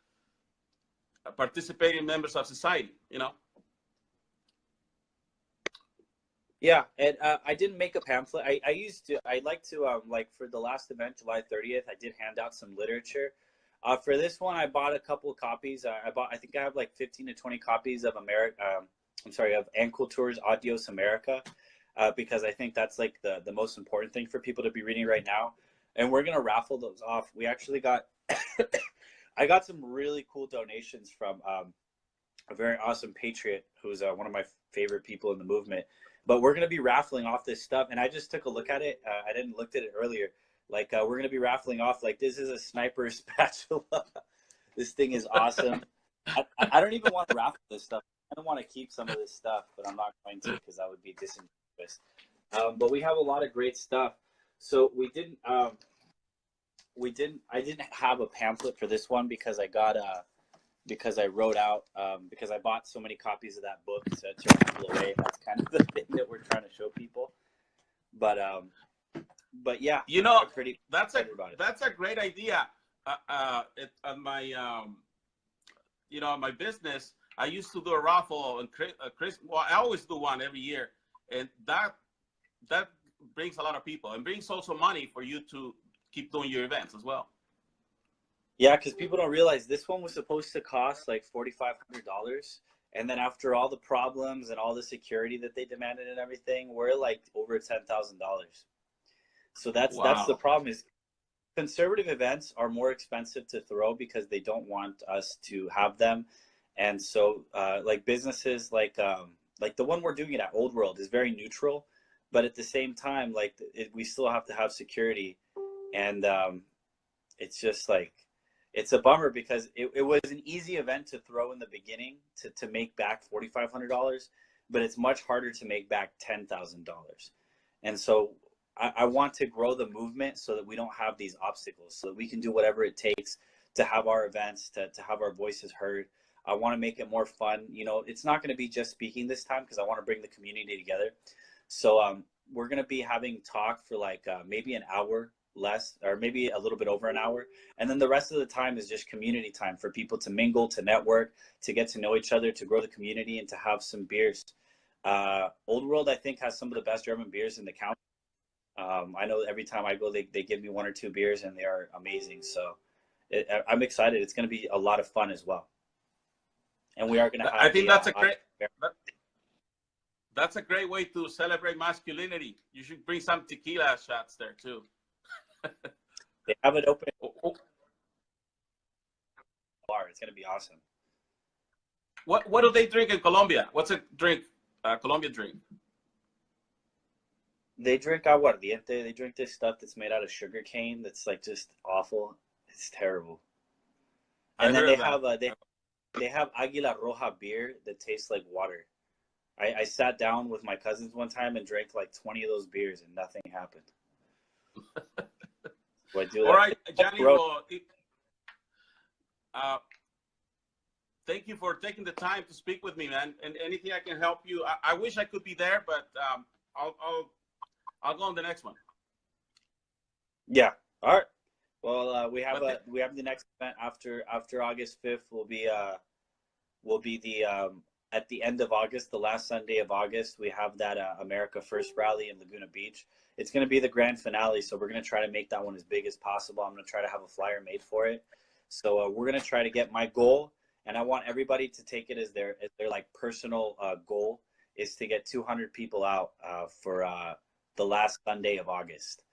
participating members of society, you know. Yeah, and I didn't make a pamphlet. I like to like for the last event, July 30th, I did hand out some literature. For this one, I bought a couple of copies. I think I have like 15 to 20 copies of of Ankle Tour's Adios America, because I think that's like the most important thing for people to be reading right now. And we're gonna raffle those off. We actually got I got some really cool donations from a very awesome patriot who's one of my favorite people in the movement. But we're going to be raffling off this stuff. And I just took a look at it. I didn't look at it earlier. Like, we're going to be raffling off, like, this is a sniper spatula. This thing is awesome. I don't even want to raffle this stuff. I don't want to keep some of this stuff, but I'm not going to, because that would be disingenuous. But we have a lot of great stuff. So I didn't have a pamphlet for this one, because because I wrote out, because I bought so many copies of that book to raffle away. That's kind of the thing that we're trying to show people. But yeah, you know, that's a great idea. At my you know, my business, I used to do a raffle on Christmas. Well, I always do one every year, and that brings a lot of people, and brings also money for you to keep doing your events as well. Yeah, because people don't realize this one was supposed to cost like $4,500, and then after all the problems and all the security that they demanded and everything, we're like over $10,000. So that's the problem. Is conservative events are more expensive to throw because they don't want us to have them, and so like businesses like the one we're doing it at Old World is very neutral, but at the same time, like we still have to have security, and it's just like. It's a bummer, because it was an easy event to throw in the beginning to make back $4,500, but it's much harder to make back $10,000. And so I want to grow the movement so that we don't have these obstacles, so that we can do whatever it takes to have our events, to have our voices heard. I want to make it more fun. You know, it's not going to be just speaking this time, because I want to bring the community together. So we're going to be having talk for like maybe an hour less, or maybe a little bit over an hour, and then the rest of the time is just community time for people to mingle, to network, to get to know each other, to grow the community, and to have some beers. Old World, I think, has some of the best German beers in the county. I know every time I go, they give me 1 or 2 beers, and they are amazing. So I'm excited. It's going to be a lot of fun as well, and we are going to have. I think that's a great way to celebrate masculinity. You should bring some tequila shots there too. They have it open bar. It's going to be awesome. What do they drink in Colombia? What's a drink? Colombian drink? They drink aguardiente. They drink this stuff that's made out of sugar cane. That's like just awful. It's terrible. And then they have Águila Roja beer that tastes like water. I sat down with my cousins one time and drank like 20 of those beers, and nothing happened. So I do that. All right, Johnny. Well, thank you for taking the time to speak with me, man. And anything I can help you. I wish I could be there, but I'll go on the next one. Yeah. All right. Well, we have But we have the next event after August 5th. Will be the at the end of August, the last Sunday of August. We have that America First rally in Laguna Beach. It's going to be the grand finale, so we're going to try to make that one as big as possible. I'm going to try to have a flyer made for it. So we're going to try to get my goal, and I want everybody to take it as their like personal goal is to get 200 people out for the last Sunday of August.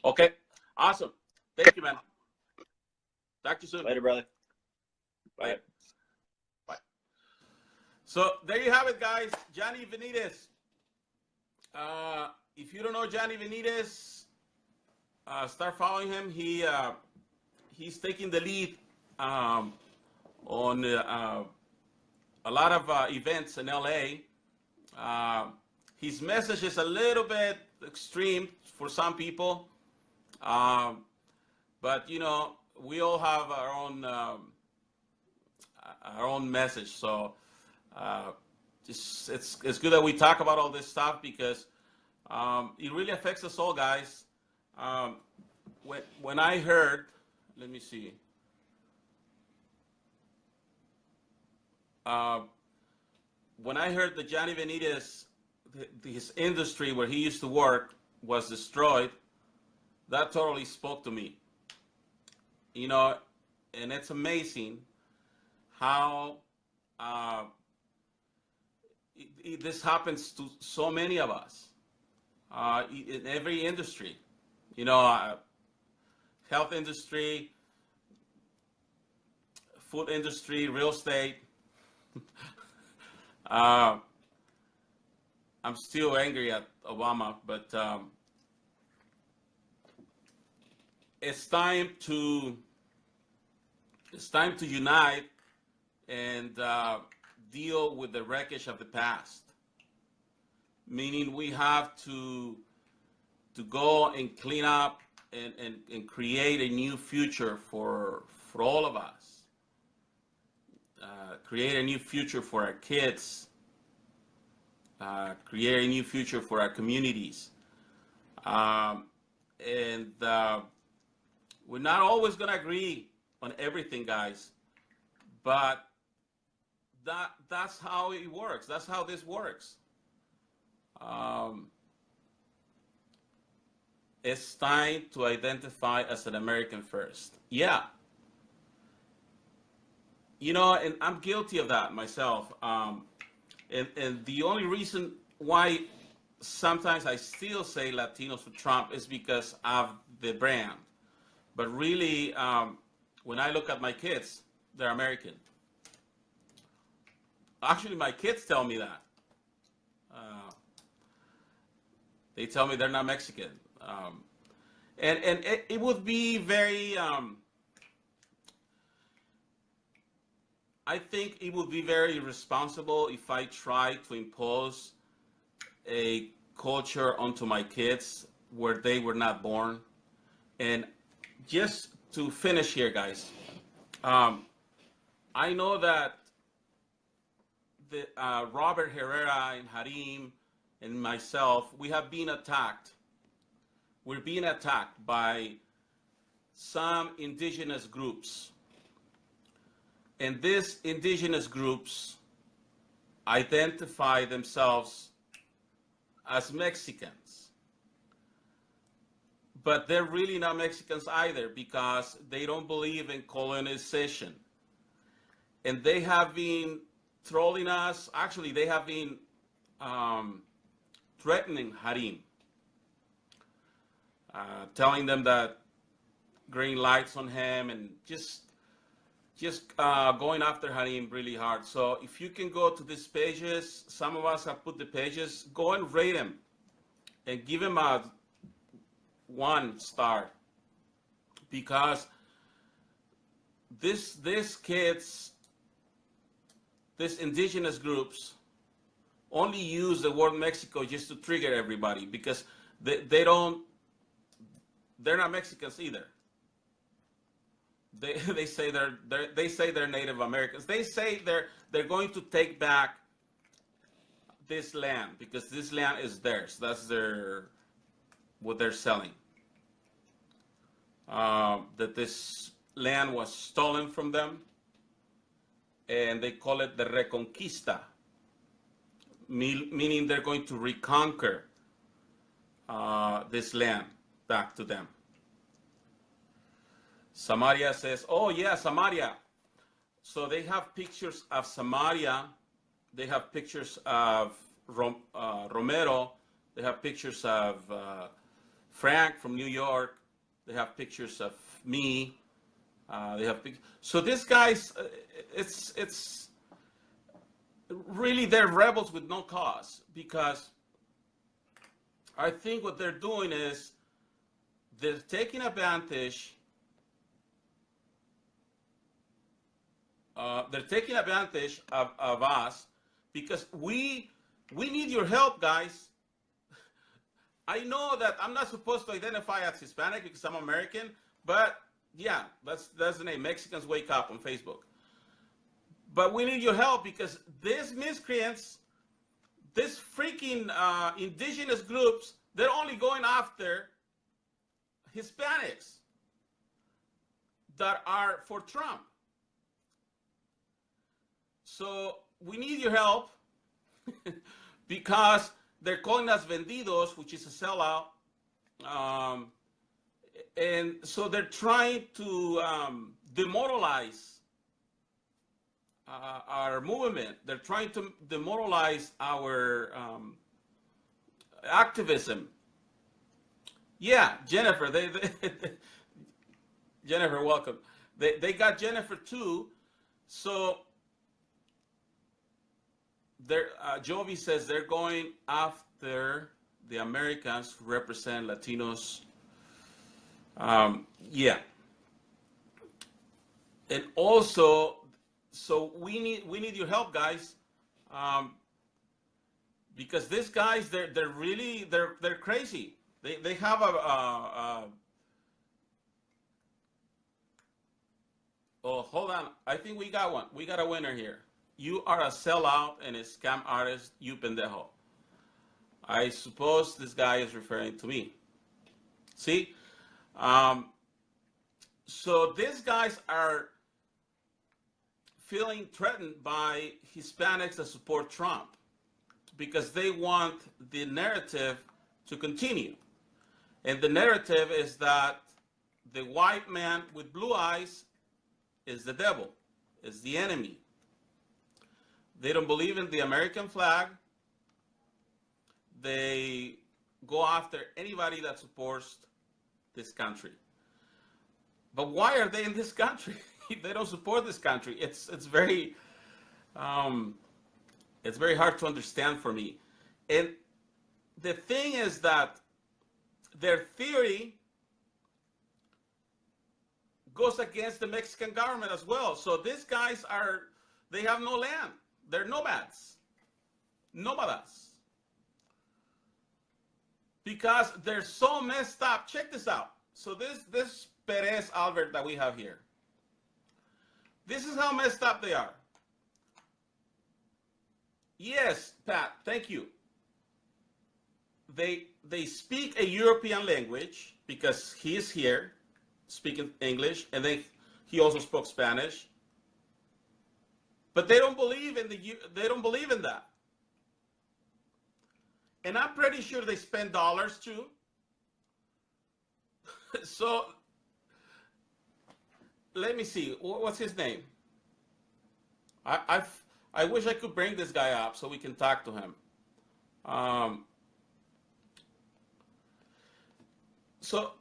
okay, awesome. Thank you, man. Talk to you soon. Later, brother. Bye. Bye. Bye. So there you have it, guys. Johnny Benitez. If you don't know Johnny Benitez, start following him. He's taking the lead on a lot of events in LA. His message is a little bit extreme for some people, but you know, we all have our own message. So just it's good that we talk about all this stuff because it really affects us all, guys. When I heard, let me see. When I heard that Johnny Benitez, his industry where he used to work was destroyed, that totally spoke to me. You know, and it's amazing how this happens to so many of us in every industry. You know, health industry, food industry, real estate. I'm still angry at Obama, but it's time to unite and deal with the wreckage of the past. Meaning we have to go and clean up and create a new future for all of us. Create a new future for our kids. Create a new future for our communities. And we're not always going to agree on everything, guys, but that's how it works. That's how this works. It's time to identify as an American first. Yeah. You know, and I'm guilty of that myself. And the only reason why sometimes I still say Latinos for Trump is because of the brand. But really, when I look at my kids, they're American. Actually, my kids tell me that. They tell me they're not Mexican. And it would be very, I think it would be very irresponsible if I tried to impose a culture onto my kids where they were not born. And just to finish here, guys, I know that the, Robert Herrera and Harim and myself, we have been attacked. We're being attacked by some indigenous groups. And these indigenous groups identify themselves as Mexicans. But they're really not Mexicans either because they don't believe in colonization. And they have been trolling us. Actually, they have been threatening Harim, telling them that green lights on him and just going after Harim really hard. So if you can go to these pages, some of us have put the pages, go and rate him and give him a 1 star because these kids, these indigenous groups only use the word Mexico just to trigger everybody because they're not Mexicans either. they say they're Native Americans. They say they're going to take back this land because this land is theirs. That's what they're selling. That this land was stolen from them, and they call it the Reconquista, meaning they're going to reconquer this land back to them. Samaria says, oh yeah, Samaria. So they have pictures of Samaria. They have pictures of Romero. They have pictures of Frank from New York. They have pictures of me. They have so these guys, it's really, they're rebels with no cause, because I think what they're doing is they're taking advantage. They're taking advantage of us because we need your help, guys. I know that I'm not supposed to identify as Hispanic because I'm American, but yeah, that's the name. Mexicans Wake Up on Facebook. But we need your help because these miscreants, these freaking indigenous groups, they're only going after Hispanics that are for Trump. So we need your help because they're calling us vendidos, which is a sellout. And so they're trying to demoralize our movement. They're trying to demoralize our activism. Yeah, Jennifer, Jennifer, welcome. They got Jennifer too. So Jovi says they're going after the Americans who represent Latinos. Yeah, and also, so we need your help, guys, because these guys, they're really crazy. They have oh, hold on, I think we got one. We got a winner here. You are a sellout and a scam artist, you pendejo. I suppose this guy is referring to me. See? So these guys are feeling threatened by Hispanics that support Trump because they want the narrative to continue. And the narrative is that the white man with blue eyes is the devil, is the enemy. They don't believe in the American flag. They go after anybody that supports this country. But why are they in this country? They don't support this country. It's very hard to understand for me. And the thing is that their theory goes against the Mexican government as well. So these guys they have no land. They're nomads. Nomadas. Because they're so messed up. Check this out. So this Perez Albert that we have here. This is how messed up they are. Yes, Pat, thank you. They speak a European language because he is here speaking English, and he also spoke Spanish. But they don't believe in that. And I'm pretty sure they spend dollars too. So let me see. What's his name? I wish I could bring this guy up so we can talk to him. So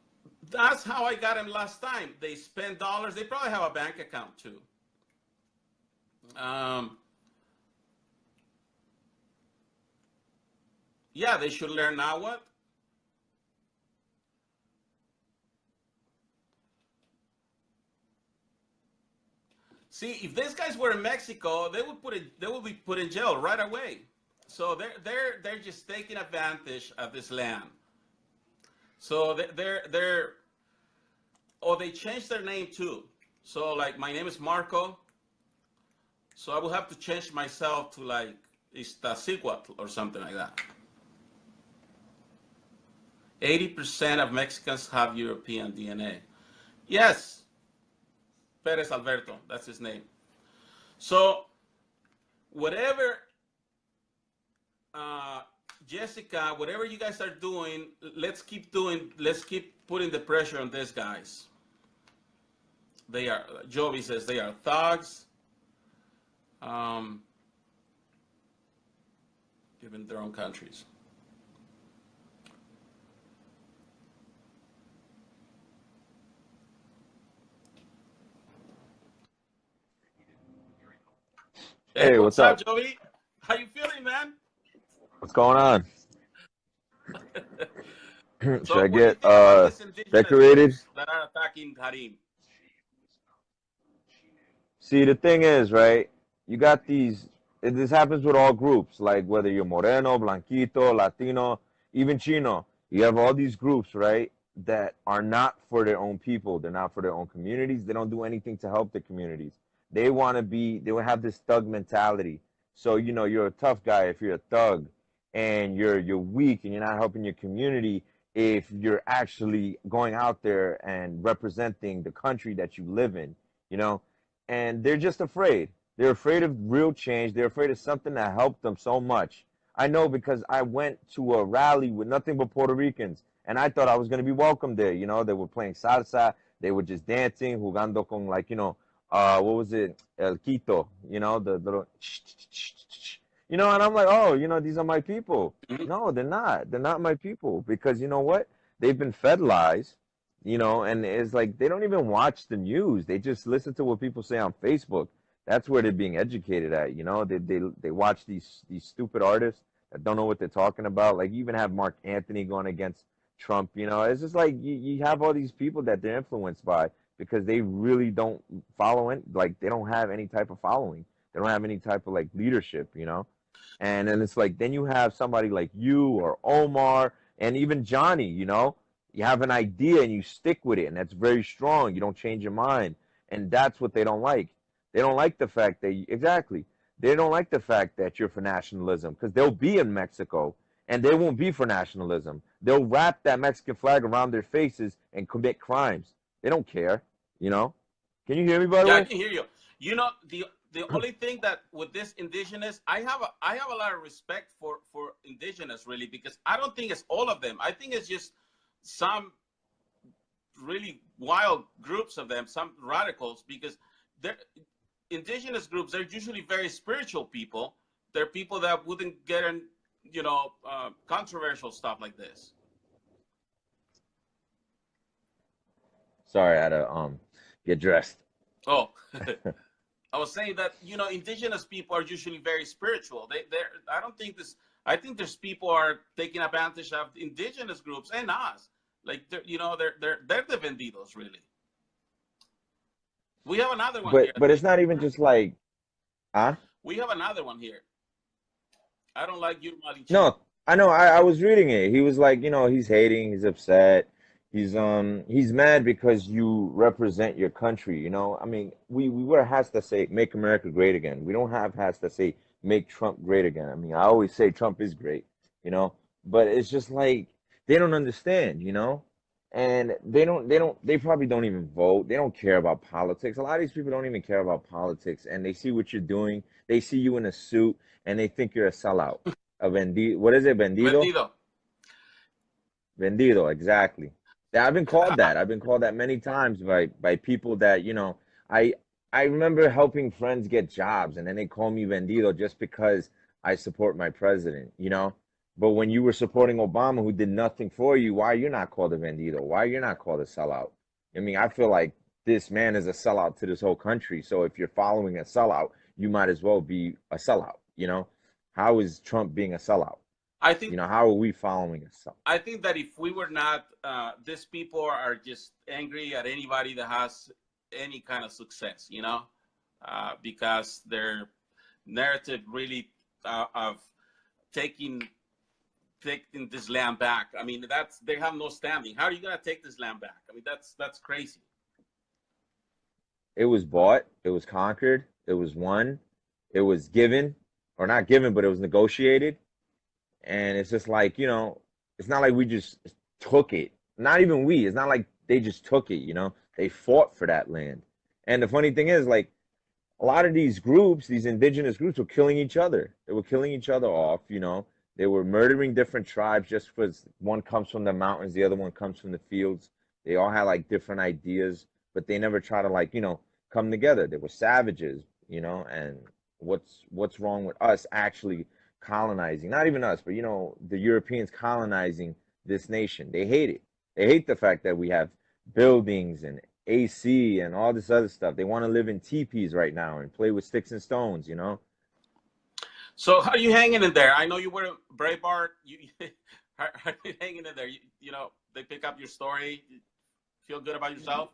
that's how I got him last time. They spend dollars. They probably have a bank account too. Yeah, they should learn now what? See, if these guys were in Mexico, they would be put in jail right away. So they're just taking advantage of this land. So they changed their name too. So like my name is Marco. So I will have to change myself to like Iztaccíhuatl or something like that. 80% of Mexicans have European DNA. Yes, Perez Alberto, that's his name. So whatever, Jessica, whatever you guys are doing, let's keep putting the pressure on these guys. They are, Jovi says they are thugs, given their own countries. Hey, Hey, what's what's up, up? Jovi? How you feeling, man? What's going on? Should So I what do you get think about these indigenous decorated? groups that are attacking Harim? See, the thing is, right? You got these. This happens with all groups, like whether you're Moreno, Blanquito, Latino, even Chino. You have all these groups, right? That are not for their own people. They're not for their own communities. They don't do anything to help the communities. They want to be. They will have this thug mentality. So you're a tough guy if you're a thug, and you're weak and you're not helping your community. If you're actually going out there and representing the country that you live in, you know and they're just afraid. They're afraid of real change. They're afraid of something that helped them so much. I know because I went to a rally with nothing but Puerto Ricans, and I thought I was going to be welcome there. They were playing salsa. They were just dancing, jugando con what was it? El Quito, the little, and I'm like, oh, these are my people. Mhm. No, they're not. They're not my people because you know what? They've been fed lies, and it's like they don't even watch the news. They just listen to what people say on Facebook. That's where they're being educated at. They watch these stupid artists that don't know what they're talking about. Like you even have Mark Anthony going against Trump. It's just like you have all these people that they're influenced by because they really don't follow it. Like they don't have any type of following. They don't have any type of like leadership. And then it's like then you have somebody like you or Omar and even Johnny. You have an idea and you stick with it, and that's very strong. You don't change your mind, and that's what they don't like. They don't like the fact that exactly. They don't like the fact that you're for nationalism because they'll be in Mexico and they won't be for nationalism. They'll wrap that Mexican flag around their faces and commit crimes. They don't care. You know. Can you hear me by the Yeah, I way? can hear you. The only thing that with this indigenous, I have a lot of respect for indigenous really because I don't think it's all of them. I think it's just some really wild groups of them, some radicals because they're indigenous groups. They're usually very spiritual people. They're people that wouldn't get in, controversial stuff like this. Sorry, I had to get dressed. Oh, I was saying that indigenous people are usually very spiritual. They're. I don't think this. I think there's people are taking advantage of indigenous groups and us. Like they're the vendidos really. We have another one here. But it's not even just like, huh? We have another one here. I don't like you, Malinche. No, I know. I was reading it. He was like, he's hating, he's upset, he's mad because you represent your country. I mean, we wear hats that say "Make America Great Again." We don't have hats that say "Make Trump Great Again." I mean, I always say Trump is great, but it's just like they don't understand, and they probably don't even vote. They don't care about politics. A lot of these people don't even care about politics, and they see what you're doing. They see you in a suit, and they think you're a sellout. A vendido. What is it? Vendido? Vendido. Vendido, exactly. Yeah, I've been called that. I've been called that many times by people that, I I remember helping friends get jobs and then they call me vendido just because I support my president. But when you were supporting Obama who did nothing for you, why you're not called a vendido? Why you're not called a sellout? I mean, I feel like this man is a sellout to this whole country. So if you're following a sellout, you might as well be a sellout. How is Trump being a sellout? I think How are we following a sellout? I think that if we were not, these people are just angry at anybody that has any kind of success, because their narrative really of taking taking this land back. I mean, they have no standing. How are you gonna take this land back? I mean, that's crazy. it was bought, it was conquered, it was won, it was given, or not given, but it was negotiated. And it's just like, it's not like we just took it. Not even we. It's not like they just took it. They fought for that land. And the funny thing is, like, a lot of these groups, these indigenous groups, were killing each other. They were killing each other off. They were murdering different tribes just because one comes from the mountains, the other one comes from the fields. They all had like different ideas, but they never try to like, come together. They were savages. And what's wrong with us actually colonizing? Not even us, but the Europeans colonizing this nation. They hate it. They hate the fact that we have buildings and AC and all this other stuff. They want to live in teepees right now and play with sticks and stones. So how are you hanging in there? I know you were a Braveheart. How are you hanging in there? They pick up your story. You feel good about yourself?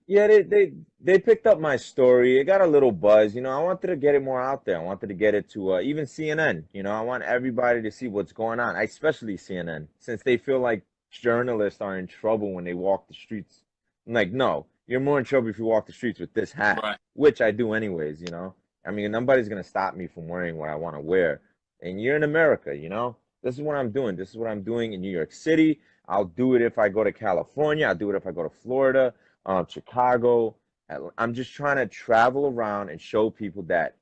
Yeah, they picked up my story. It got a little buzz. I wanted to get it more out there. I wanted to get it to even CNN. I want everybody to see what's going on, especially CNN, since they feel like journalists are in trouble when they walk the streets. I'm like, no, you're more in trouble if you walk the streets with this hat, Right. which I do anyways. I mean, nobody's gonna stop me from wearing what I want to wear. And you're in America. This is what I'm doing. This is what I'm doing in New York City. I'll do it if I go to California. I'll do it if I go to Florida, Chicago. I'm just trying to travel around and show people that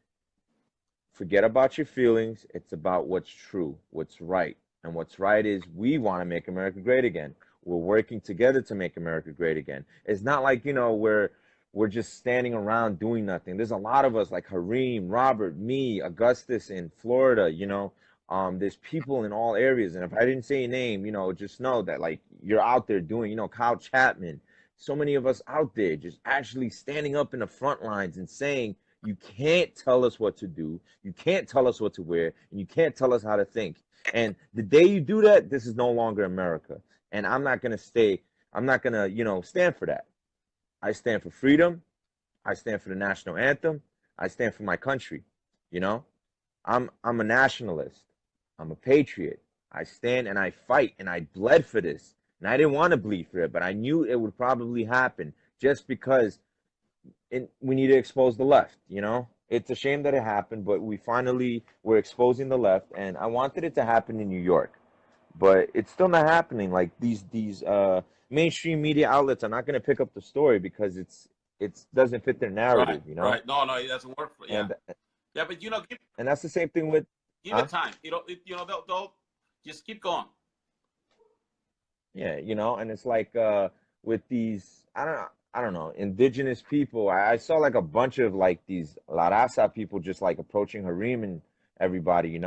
forget about your feelings. It's about what's true, what's right. And what's right is we want to make America great again. We're working together to make America great again. It's not like, we're just standing around doing nothing. There's a lot of us like Hareem, Robert, me, Augustus in Florida. There's people in all areas. And if I didn't say your name, just know that like you're out there doing, Kyle Chapman, so many of us out there just actually standing up in the front lines and saying, you can't tell us what to do. You can't tell us what to wear, and you can't tell us how to think. And the day you do that, this is no longer America. And I'm not going to stand for that. I stand for freedom. I stand for the national anthem. I stand for my country. You know, I'm a nationalist. I'm a patriot. I stand and I fight and I bled for this. And I didn't want to bleed for it, but I knew it would probably happen just because we need to expose the left. It's a shame that it happened, but we finally were exposing the left, and I wanted it to happen in New York, but it's still not happening. Like these mainstream media outlets are not going to pick up the story because it doesn't fit their narrative. Right. No, it doesn't work. Yeah. Yeah, but and that's the same thing with give it time. They'll just keep going. Yeah, and it's like with these, I don't know, indigenous people. I saw like a bunch of like these La Raza people just like approaching Hareem and everybody.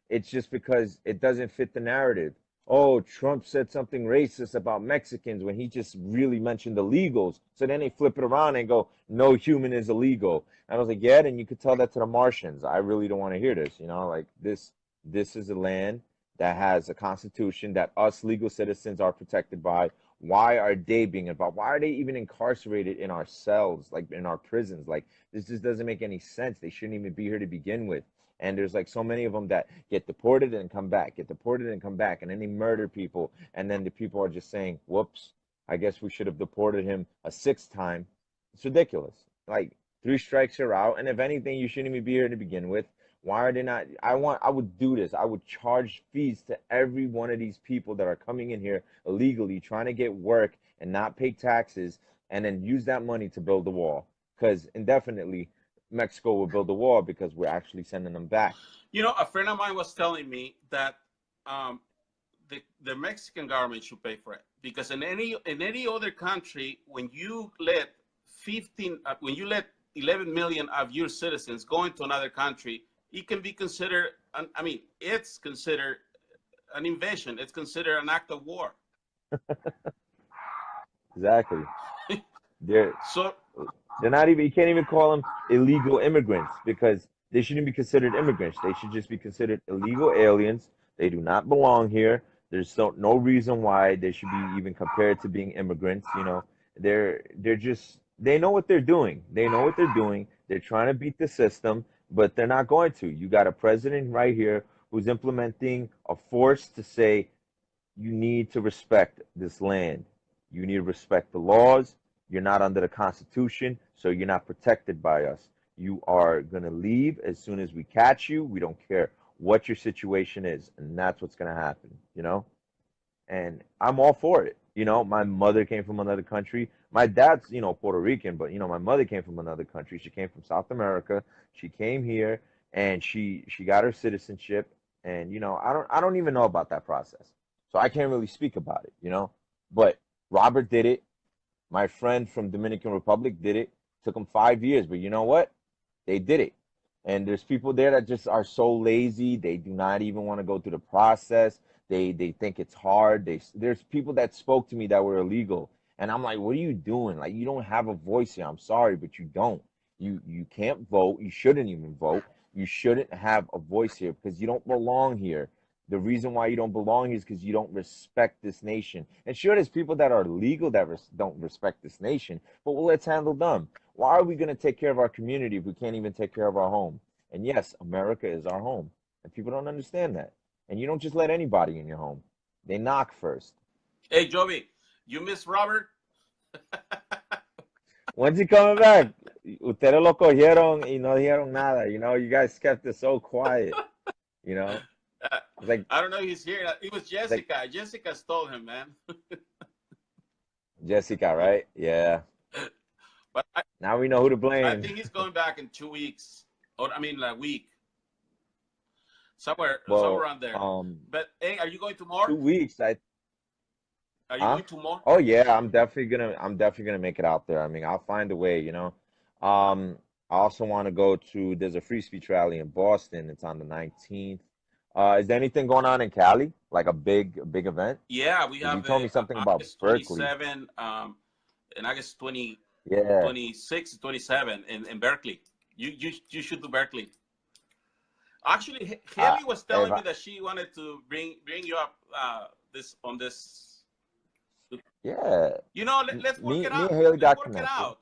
It's just because it doesn't fit the narrative. Oh, Trump said something racist about Mexicans when he just really mentioned illegals. So then they flip it around and go, no human is illegal. And I was like, yeah, and you could tell that to the Martians. I really don't want to hear this. Like this is a land that has a constitution that us legal citizens are protected by. Why are they being involved? Why are they even incarcerated in our cells, like in our prisons? Like this just doesn't make any sense. They shouldn't even be here to begin with. And there's like so many of them that get deported and come back, get deported and come back, and then they murder people. And then the people are just saying, whoops, I guess we should have deported him a sixth time. It's ridiculous. Like 3 strikes, you're out. And if anything, you shouldn't even be here to begin with. Why are they not? I would do this. I would charge fees to every one of these people that are coming in here illegally, trying to get work and not pay taxes, and then use that money to build the wall. Because indefinitely, Mexico will build a wall because we're actually sending them back. A friend of mine was telling me that the Mexican government should pay for it, because in any other country, when you let 11 million of your citizens go into another country, it can be considered. It's considered an invasion. It's considered an act of war. Exactly. They're not even. You can't even call them illegal immigrants because they shouldn't be considered immigrants. They should just be considered illegal aliens. They do not belong here. There's no reason why they should be even compared to being immigrants. They're just, they know what they're doing. They know what they're doing. They're trying to beat the system, but they're not going to. You got a president right here who's implementing a force to say you need to respect this land. You need to respect the laws. You're not under the Constitution, so you're not protected by us. You are going to leave as soon as we catch you. We don't care what your situation is. And that's what's going to happen, you know? And I'm all for it. You know, my mother came from another country. My dad's, you know, Puerto Rican, but you know, my mother came from another country. She came from South America. She came here and she got her citizenship. And you know, I don't even know about that process, so I can't really speak about it. You know, but Robert did it. My friend from Dominican Republic did it. Took them 5 years, but you know what? They did it. And there's people there that just are so lazy. They do not even want to go through the process. They think it's hard. There's people that spoke to me that were illegal, and I'm like, what are you doing? Like, you don't have a voice here. I'm sorry, but you don't. You can't vote. You shouldn't even vote. You shouldn't have a voice here because you don't belong here. The reason why you don't belong here is because you don't respect this nation. And sure, there's people that are legal that don't respect this nation, but well, let's handle them. Why are we going to take care of our community if we can't even take care of our home? And yes, America is our home, and people don't understand that. And you don't just let anybody in your home. They knock first. Hey, Jovi, you miss Robert? When's he coming back? Ustedes lo cogieron y no dijeron nada. You know, you guys kept it so quiet. You know, it's like, I don't know if he's here. It was Jessica. like Jessica stole him, man. Jessica, right? Yeah. But Now we know who to I blame. think he's going back in 2 weeks. Or, I mean, like a week. Somewhere Well, around there. But, hey, are you going to more? 2 weeks. Are you Huh? going to more? Oh yeah, I'm definitely gonna make it out there. I mean, I'll find a way, you know. I also want to go to. There's a free speech rally in Boston. It's on the 19th. Is there anything going on in Cali? Like a big event? Yeah, we Because you have told me something about August Berkeley. 27, and August 20, Yeah. 26, 27 in Berkeley. You should do Berkeley. Actually, Uh, Haley was if telling me I, that she wanted to bring you up this on this. yeah. You know, let's work Me, it me out. and Haley Let's got work it connected. out.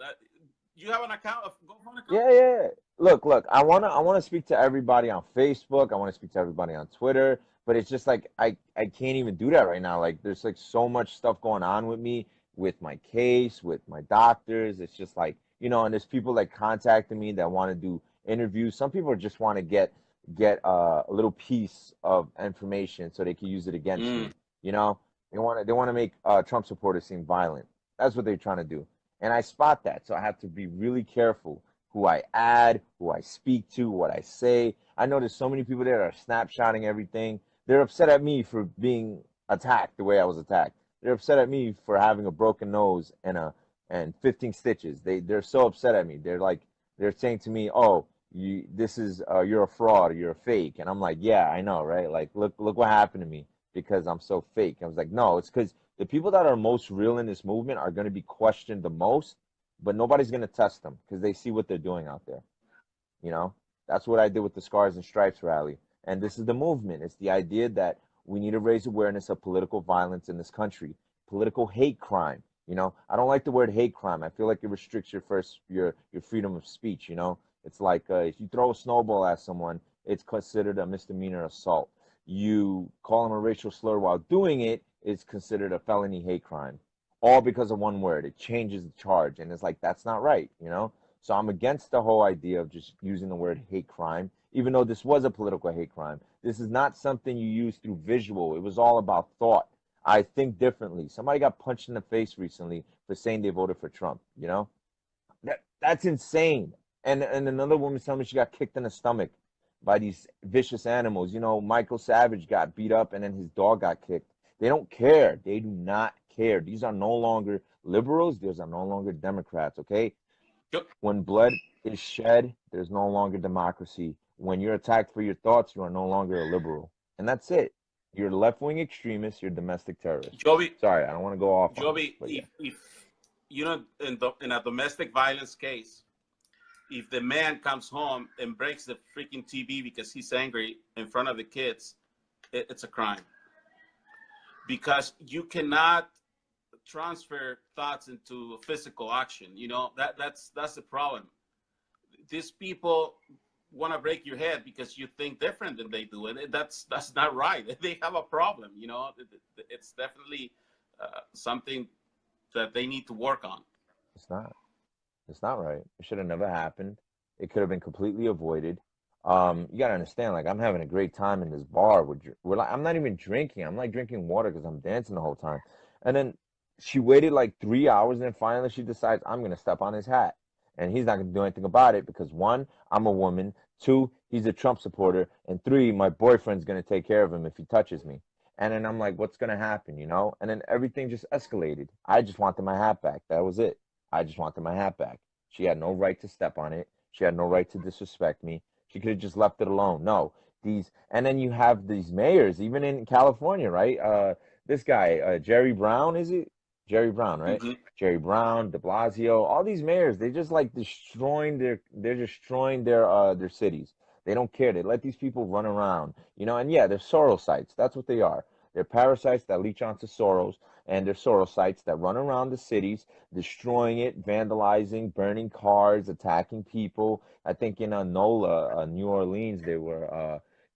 You have an account, a GoFundMe account? Yeah, yeah. Look. I wanna speak to everybody on Facebook. I want to speak to everybody on Twitter. But it's just like I can't even do that right now. Like there's like so much stuff going on with me, with my case, with my doctors. It's just like, you know, and there's people that contacted me that want to do interviews. Some people just want to get a little piece of information so they can use it against Mm. me. You know, they want to make Trump supporters seem violent. That's what they're trying to do. And I spot that. So I have to be really careful who I add, who I speak to, what I say. I know there's so many people there that are snapshotting everything. They're upset at me for being attacked the way I was attacked. They're upset at me for having a broken nose and 15 stitches. They're so upset at me. They're saying to me, "Oh, you're a fraud, or you're a fake." And I'm like, "Yeah, I know, right? Like look what happened to me because I'm so fake." I was like, "No, it's because the people that are most real in this movement are going to be questioned the most, but nobody's going to test them because they see what they're doing out there." You know, that's what I did with the Scars and Stripes rally. And this is the movement. It's the idea that we need to raise awareness of political violence in this country, political hate crime. You know, I don't like the word hate crime. I feel like it restricts your freedom of speech. You know, it's like if you throw a snowball at someone, it's considered a misdemeanor assault. You call them a racial slur while doing it, it's considered a felony hate crime. All because of one word. It changes the charge, and it's like that's not right. You know, so I'm against the whole idea of just using the word hate crime, even though this was a political hate crime. This is not something you use through visual. It was all about thought. I think differently. Somebody got punched in the face recently for saying they voted for Trump, you know? That's insane. And another woman telling me she got kicked in the stomach by these vicious animals. You know, Michael Savage got beat up and then his dog got kicked. They don't care. They do not care. These are no longer liberals. These are no longer Democrats, okay? Yep. When blood is shed, there's no longer democracy. When you're attacked for your thoughts, you are no longer a liberal. And that's it. You're a left-wing extremist, you're a domestic terrorist. Jovi, Sorry, I don't want to go off on it, Jovi, but yeah. if you know, in a domestic violence case, if the man comes home and breaks the freaking TV because he's angry in front of the kids, it's a crime. Because you cannot transfer thoughts into physical action. You know, that's the problem. These people want to break your head because you think different than they do, and that's not right. They have a problem. You know, it's definitely something that they need to work on. It's not. It's not right. It should have never happened. It could have been completely avoided. You gotta understand, like I'm having a great time in this bar. We're like, I'm not even drinking. I'm like drinking water because I'm dancing the whole time. And then she waited like 3 hours, and then finally she decides I'm gonna step on his hat, and he's not gonna do anything about it because one, I'm a woman. Two, he's a Trump supporter, and three, my boyfriend's gonna take care of him if he touches me. And then I'm like, what's gonna happen, you know? And then everything just escalated. I just wanted my hat back. That was it. I just wanted my hat back. She had no right to step on it. She had no right to disrespect me. She could have just left it alone. No, and then you have these mayors, even in California, right? This guy, Jerry Brown, is it? Jerry Brown, right? Hmm. Jerry Brown, De Blasio, all these mayors, they just like they're destroying their cities. They don't care. They let these people run around, you know. And yeah, they're Sorosites. That's what they are. They're parasites that leech onto Soros, and they're Sorosites that run around the cities, destroying it, vandalizing, burning cars, attacking people. I think in NOLA, New Orleans,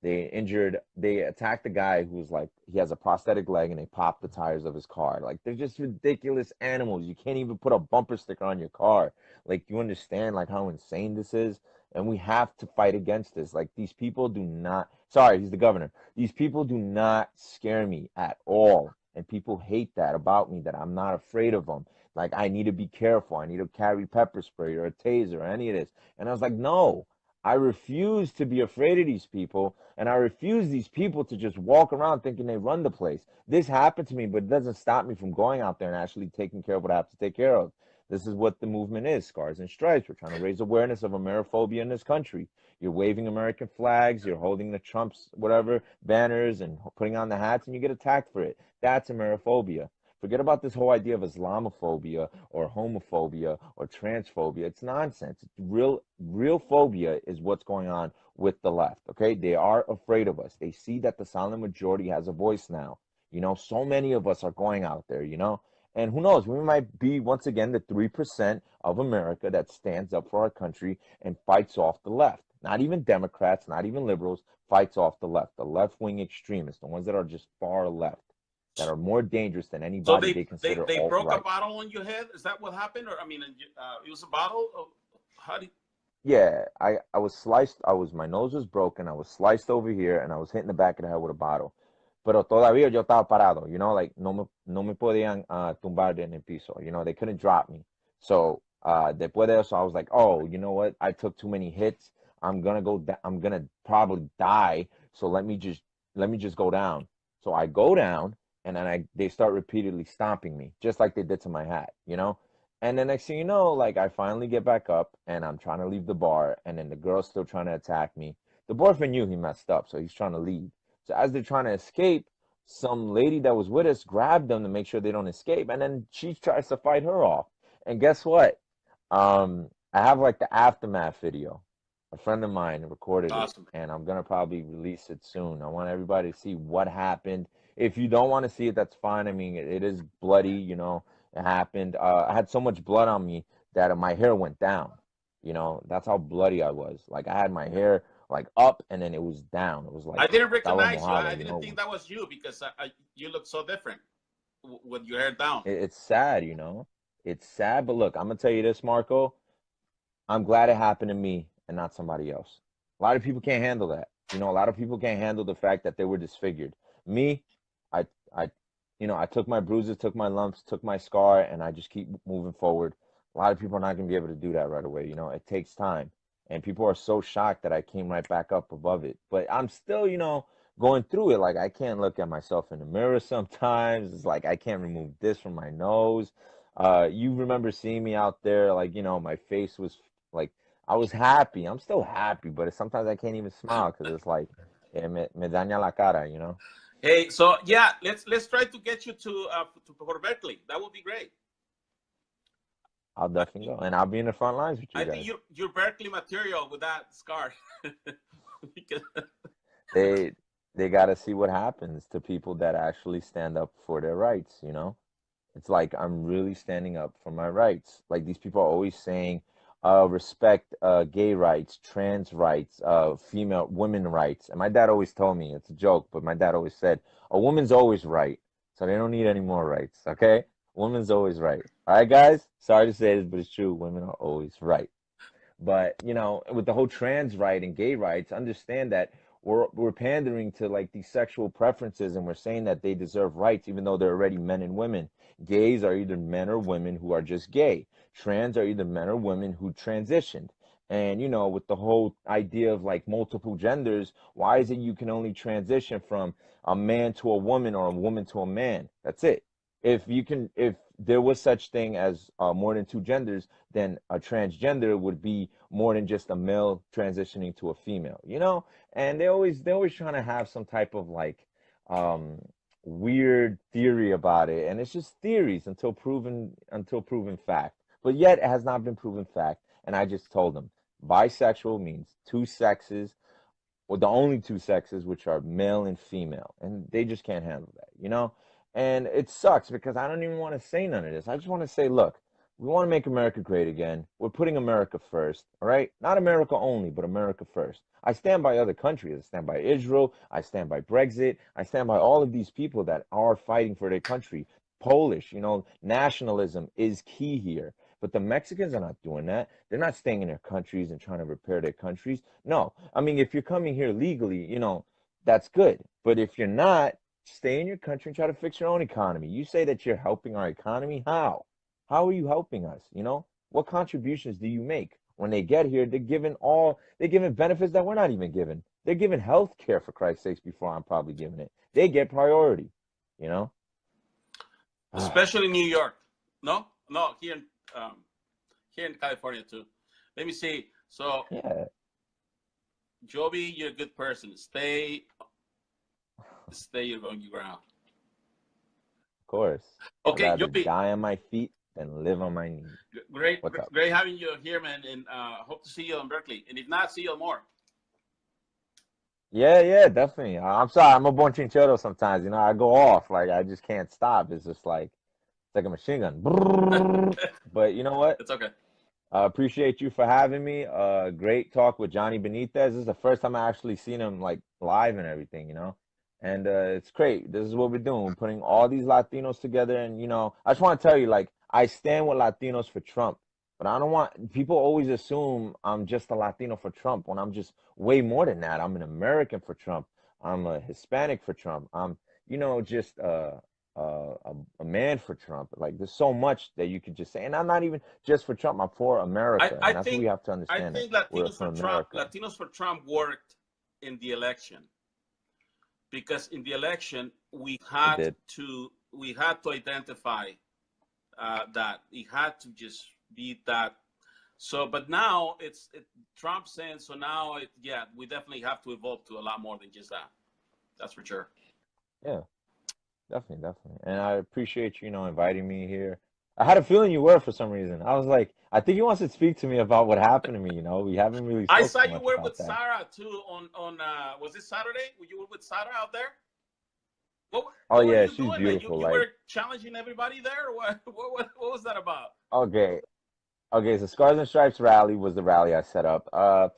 they attacked a guy who was like, he has a prosthetic leg, and they popped the tires of his car. Like, they're just ridiculous animals. You can't even put a bumper sticker on your car. Like, you understand like how insane this is? And we have to fight against this. Like, these people do not, sorry, he's the governor. These people do not scare me at all. And people hate that about me, that I'm not afraid of them. Like, I need to be careful. I need to carry pepper spray or a taser or any of this. And I was like, no, I refuse to be afraid of these people. And I refuse these people to just walk around thinking they run the place. This happened to me, but it doesn't stop me from going out there and actually taking care of what I have to take care of. This is what the movement is, Scars and Stripes. We're trying to raise awareness of Ameriphobia in this country. You're waving American flags, you're holding the Trump's whatever banners and putting on the hats, and you get attacked for it. That's Ameriphobia. Forget about this whole idea of Islamophobia or homophobia or transphobia. It's nonsense. It's real phobia is what's going on with the left. Okay, they are afraid of us. They see that the silent majority has a voice now. You know, so many of us are going out there. You know, and who knows? We might be once again the 3% of America that stands up for our country and fights off the left. Not even Democrats, not even liberals, fights off the left. The left-wing extremists, the ones that are just far left, that are more dangerous than So anybody they consider they broke a alt-right. bottle on your head. Is that what happened? Or I mean, it was a bottle. How did? Yeah, I was sliced. My nose was broken. I was sliced over here, and I was hit in the back of the head with a bottle. Pero todavía yo estaba parado, you know, like no me podían tumbar en el piso, you know, they couldn't drop me. So después de eso, I was like, oh, you know what? I took too many hits. I'm gonna probably die. So let me just go down. So I go down, and then they start repeatedly stomping me, just like they did to my hat, you know. And the next thing you know, like I finally get back up, and I'm trying to leave the bar, and then the girl's still trying to attack me. The boyfriend knew he messed up, so he's trying to leave. So as they're trying to escape, some lady that was with us grabbed them to make sure they don't escape, and then she tries to fight her off. And guess what? I have like the aftermath video. A friend of mine recorded it, Awesome. and I'm gonna probably release it soon. I want everybody to see what happened. If you don't want to see it, that's fine. I mean, it is bloody, you know. It happened. I had so much blood on me that my hair went down. You know, that's how bloody I was. Like I had my hair like up, and then it was down. It was I like didn't estaba recognize you. mojado, I you didn't know. think that was you because you look so different with your hair down. It's sad, you know. It's sad, but look, I'm gonna tell you this, Marco. I'm glad it happened to me and not somebody else. A lot of people can't handle that. You know, a lot of people can't handle the fact that they were disfigured. Me, I, I, I took my bruises, took my lumps, took my scar, and I just keep moving forward. A lot of people are not going to be able to do that right away. You know, it takes time. And people are so shocked that I came right back up above it. But I'm still, going through it. Like, I can't look at myself in the mirror sometimes. It's like I can't remove this from my nose. You remember seeing me out there, like, my face was like, I was happy. I'm still happy, but sometimes I can't even smile because it's like, me daña la cara, you know? Hey, so yeah, let's try to get you to for Berkeley. That would be great. I'll I definitely think go. And I'll be in the front lines with you I think guys. you're Berkeley material with that scar. Because, They they got to see what happens to people that actually stand up for their rights, you know? It's like I'm really standing up for my rights. Like these people are always saying, respect gay rights, trans rights, female women rights. And my dad always told me, it's a joke, but my dad always said, a woman's always right. So they don't need any more rights, okay? Women's always right. All right, guys. Sorry to say this, but it's true. Women are always right. But you know, with the whole trans right and gay rights, understand that we're pandering to like these sexual preferences, and we're saying that they deserve rights, even though they're already men and women. Gays are either men or women who are just gay. Trans are either men or women who transitioned. And you know, with the whole idea of like multiple genders, why is it you can only transition from a man to a woman or a woman to a man? That's it. If there was such thing as more than two genders, then a transgender would be more than just a male transitioning to a female, you know? And they always trying to have some type of like um weird theory about it. And it's just theories until proven fact. But yet it has not been proven fact. And I just told them bisexual means two sexes, or the only two sexes, which are male and female, and they just can't handle that, you know? And it sucks because I don't even want to say none of this. I just want to say, look, we want to make America great again. We're putting America first, all right? Not America only, but America first. I stand by other countries. I stand by Israel. I stand by Brexit. I stand by all of these people that are fighting for their country. Polish, you know, nationalism is key here. But the Mexicans are not doing that. They're not staying in their countries and trying to repair their countries. No. I mean, if you're coming here legally, you know, that's good. But if you're not, stay in your country and try to fix your own economy. You say that you're helping our economy. How? How are you helping us? You know, what contributions do you make? When they get here, they're giving benefits that we're not even given. They're giving health care for Christ's sakes before I'm probably giving it. They get priority, you know? Especially New York. No, no, here in California too. Let me see. So, Yeah, Jovi, you're a good person. Stay your on your ground. of course. I'd Okay, rather Jovi, die on my feet than live on my knees. great, What's up? great having you here, man. And hope to see you in Berkeley. And if not, see you more. Yeah, yeah, definitely. I'm sorry, I'm a born chinchorro sometimes. You know, I go off. Like, I just can't stop. It's just like, it's like a machine gun. Brrrr. But you know what? It's okay. Appreciate you for having me. Great talk with Johnny Benitez. This is the first time I actually seen him like live and everything, you know. And it's great. This is what we're doing. We're putting all these Latinos together. And you know, I just want to tell you, like, I stand with Latinos for Trump, but I don't want people always assume I'm just a Latino for Trump when I'm just way more than that. I'm an American for Trump. I'm a Hispanic for Trump. I'm, you know, just a man for Trump. Like there's so much that you could just say, and I'm not even just for Trump. I'm for I, America, I and that's what we think have to I understand that think we're for America. Latinos for Trump worked in the election because in the election It did. we had to identify that it had to just be that. So, but now Trump saying so now yeah, we definitely have to evolve to a lot more than just that. That's for sure. Yeah, definitely, definitely. And I appreciate you, you know, inviting me here. I had a feeling you were for some reason. I was like, I think he wants to speak to me about what happened to me. You know, we haven't really I spoke saw too you much were with about that. Sarah too on was this Saturday? You were with Sarah out there? What Oh what were yeah, you she's doing, man? beautiful. You Like, were challenging everybody there, or what? What was that about? okay, okay. So Scars and Stripes rally was the rally I set up.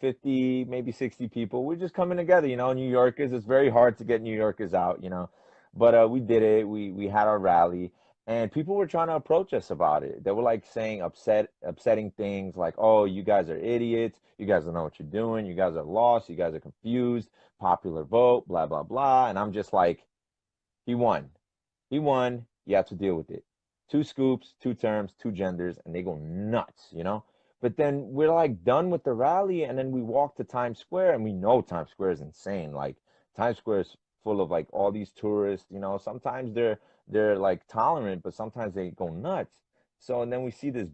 50, maybe 60 people. We're just coming together. You know, New Yorkers. It's very hard to get New Yorkers out. You know, but we did it. We had our rally, and people were trying to approach us about it. They were like saying upsetting things like, "Oh, you guys are idiots. You guys don't know what you're doing. You guys are lost. You guys are confused. Popular vote, blah blah blah." And I'm just like, he won. He won. You have to deal with it. Two scoops, two terms, two genders, and they go nuts, you know? But then we're like done with the rally, and then we walk to Times Square, and we know Times Square is insane. Like Times Square is full of like all these tourists, you know. Sometimes they're like tolerant, but sometimes they go nuts. So and then we see this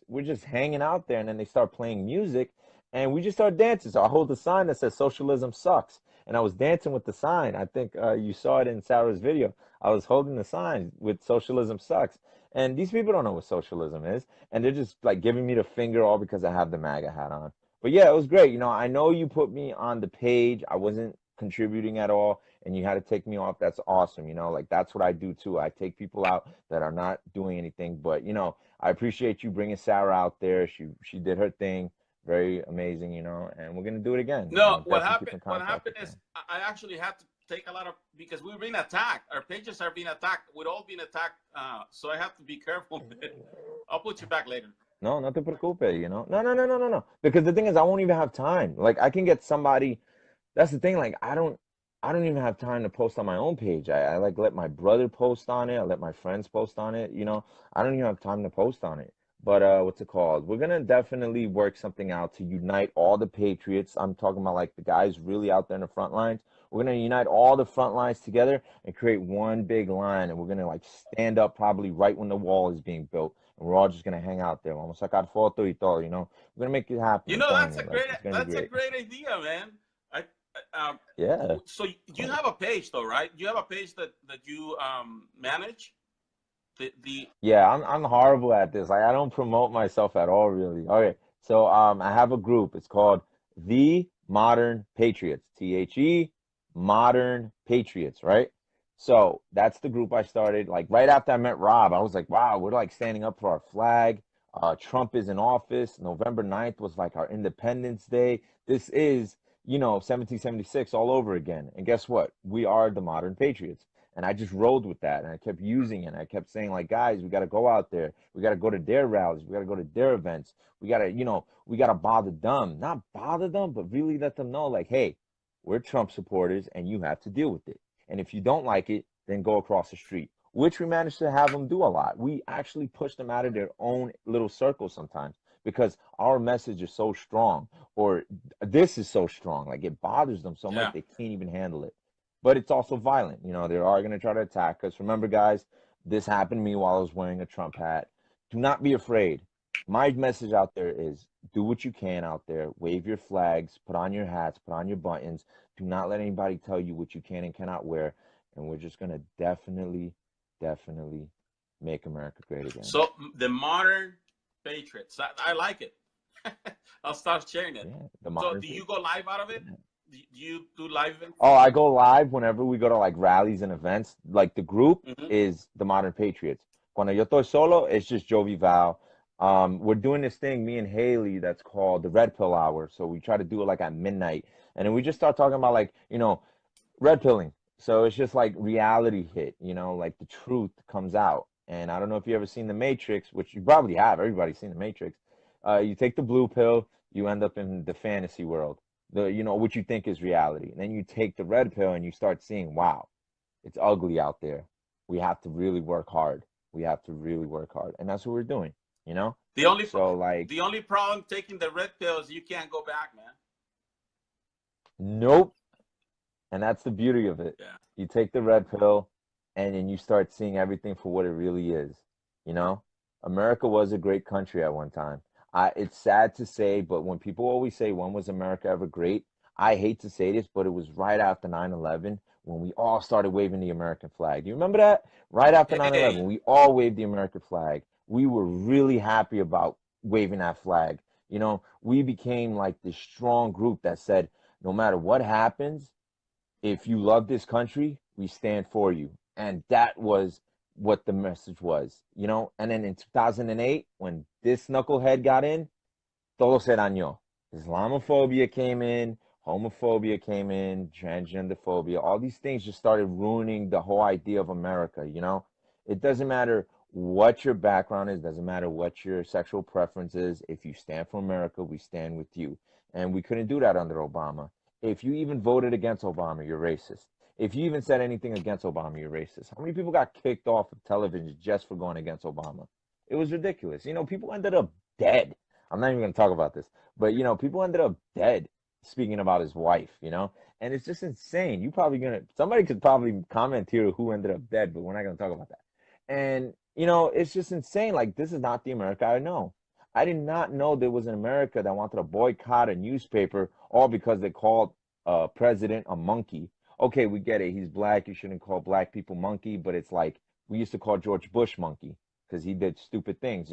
we're just hanging out there, and then they start playing music, and we just start dancing. So I hold the sign that says socialism sucks, and I was dancing with the sign. I think you saw it in Sarah's video. I was holding the sign with socialism sucks. And these people don't know what socialism is. And they're just like giving me the finger all because I have the MAGA hat on. But yeah, it was great. You know, I know you put me on the page. I wasn't contributing at all. And you had to take me off. That's awesome. You know, like that's what I do too. I take people out that are not doing anything. But, you know, I appreciate you bringing Sarah out there. She did her thing. Very amazing, you know, and we're gonna do it again. No, Definitely keep in what contact happened with is her. I actually had to. take a lot of, because we're being attacked. Our pages are being attacked. We're all being attacked. So I have to be careful. I'll put you back later. No, no te preocupes, you know. No, no, no, no, no, no. Because the thing is, I won't even have time. Like, I can get somebody. That's the thing. Like, I don't even have time to post on my own page. I like let my brother post on it. I let my friends post on it. You know, I don't even have time to post on it. But what's it called? We're gonna definitely work something out to unite all the patriots. I'm talking about like the guys really out there in the front lines. We're gonna unite all the front lines together and create one big line, and we're gonna like stand up probably right when the wall is being built, and we're all just gonna hang out there. Vamos a sacar foto y todo, you know. We're gonna make it happen. You I'm know, telling you, like it's gonna be that's a great. great idea, man. I, Yeah. so you have a page though, right? You have a page that you manage. The Yeah, I'm horrible at this. Like I don't promote myself at all, really. Okay, so I have a group. It's called The Modern Patriots. THE Modern Patriots, right? So that's the group I started. Like right after I met Rob, I was like, wow, we're like standing up for our flag. Trump is in office. November 9th was like our Independence Day. This is, 1776 all over again. And guess what? We are the modern patriots. And I just rolled with that, and I kept using it. And I kept saying, like, guys, we got to go out there. We got to go to their rallies. We got to go to their events. We got to, we got to bother them. Not bother them, but really let them know, like, hey, we're Trump supporters, and you have to deal with it. And if you don't like it, then go across the street, which we managed to have them do a lot. We actually pushed them out of their own little circle sometimes because our message is so strong, or this is so strong. Like, it bothers them so much yeah. they can't even handle it, but it's also violent. They are going to try to attack us. Remember, guys, this happened to me while I was wearing a Trump hat. Do not be afraid. My message out there is do what you can out there. Wave your flags, put on your hats, put on your buttons. Do not let anybody tell you what you can and cannot wear. And we're just going to definitely, definitely make America great again. So the modern patriots, I like it. I'll start sharing it. Yeah, the So modern do you go live out of it? yeah. Do you do live events? Oh, I go live whenever we go to like rallies and events. Like the group Mm-hmm. is the Modern Patriots. Cuando yo estoy solo, it's just Jovi Val. We're doing this thing, me and Haley, that's called the Red Pill Hour. So we try to do it like at midnight, and then we just start talking about like red pilling. So it's just like reality hit. Like the truth comes out. And I don't know if you ever seen The Matrix, which you probably have. Everybody's seen The Matrix. You take the blue pill, you end up in the fantasy world, what you think is reality. And then you take the red pill and you start seeing, wow, it's ugly out there. We have to really work hard. We have to really work hard. And that's what we're doing, you know? The only So like, the only problem taking the red pill is you can't go back, man. nope. And that's the beauty of it. Yeah. You take the red pill and then you start seeing everything for what it really is. You know, America was a great country at one time. It's sad to say, but when people always say, when was America ever great? I hate to say this, but it was right after 9/11 when we all started waving the American flag. Do you remember that? Right after 9/11, Hey, we all waved the American flag. We were really happy about waving that flag. We became like this strong group that said, no matter what happens, if you love this country, we stand for you. And that was what the message was. And then in 2008, when this knucklehead got in, todo se dañó. Islamophobia came in, homophobia came in, transgender phobia. All these things just started ruining the whole idea of America. It doesn't matter what your background is, doesn't matter what your sexual preference is. If you stand for America, we stand with you. And we couldn't do that under Obama. If you even voted against Obama, you're racist. If you even said anything against Obama, you're racist. How many people got kicked off of television just for going against Obama? It was ridiculous. People ended up dead. I'm not even going to talk about this, but people ended up dead speaking about his wife. And it's just insane. Somebody could probably comment here who ended up dead, but we're not going to talk about that. And, it's just insane. Like, this is not the America I know. I did not know there was an America that wanted to boycott a newspaper all because they called a president a monkey. Okay, we get it. He's black. You shouldn't call black people monkey, but it's like we used to call George Bush monkey because he did stupid things.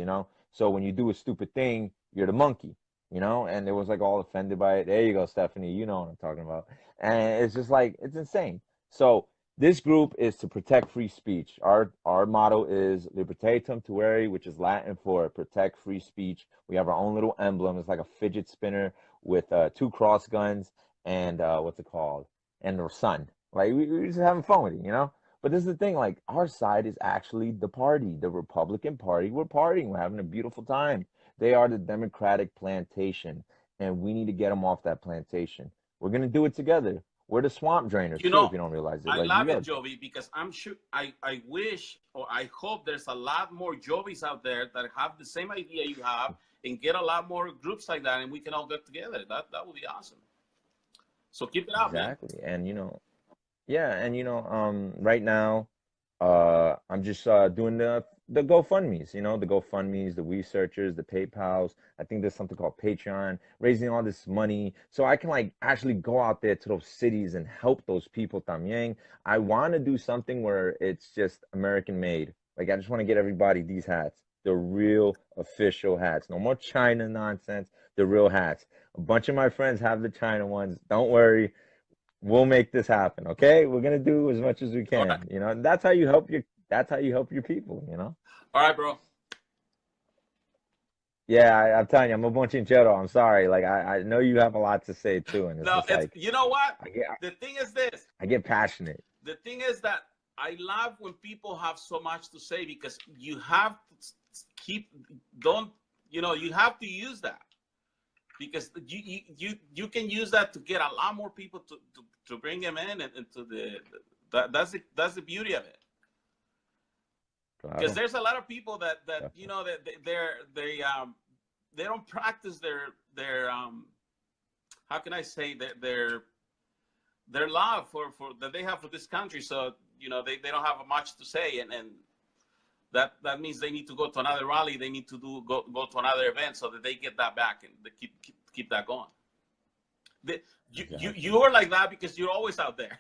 So when you do a stupid thing, you're the monkey. And they was like all offended by it. There you go, Stephanie. You know what I'm talking about. And it's just like, it's insane. So this group is to protect free speech. Our motto is Libertatem Tuere, which is Latin for protect free speech. We have our own little emblem. It's like a fidget spinner with two cross guns and what's it called? And the sun. Like we just having fun with it, you know? But this is the thing, like our side is actually the party, the Republican Party. We're partying, we're having a beautiful time. They are the Democratic plantation, and we need to get them off that plantation. We're gonna do it together. We're the swamp drainers You too, if know, you don't realize it. I Like love we it, are. Jovi, because I'm sure I wish or I hope there's a lot more Jovis out there that have the same idea you have and get a lot more groups like that and we can all get together. That would be awesome. So keep it up, man. Exactly. And yeah, and right now, I'm just doing the GoFundMe's, the GoFundMe's, the researchers, the PayPal's. I think there's something called Patreon, raising all this money so I can like actually go out there to those cities and help those people también. I want to do something where it's just American made. Like I just want to get everybody these hats, the real official hats. No more China nonsense, the real hats. A bunch of my friends have the China ones. Don't worry. We'll make this happen, okay? We're gonna do as much as we All right. can. And that's how you help your people. All right, bro. Yeah, I'm telling you, I'm a bonchinchero. I'm sorry. Like I know you have a lot to say too, and it's No, just like you know what? I get The thing is this. I get passionate. The thing is that I love when people have so much to say because you have to keep don't you have to use that because you can use that to get a lot more people to bring them in and to that's the beauty of it. Claro. Because there's a lot of people that they don't practice their how can I say their love for that they have for this country, so they don't have much to say, and that means they need to go to another rally, they need to go to another event so that they get that back and they keep that going. You are like that because you're always out there.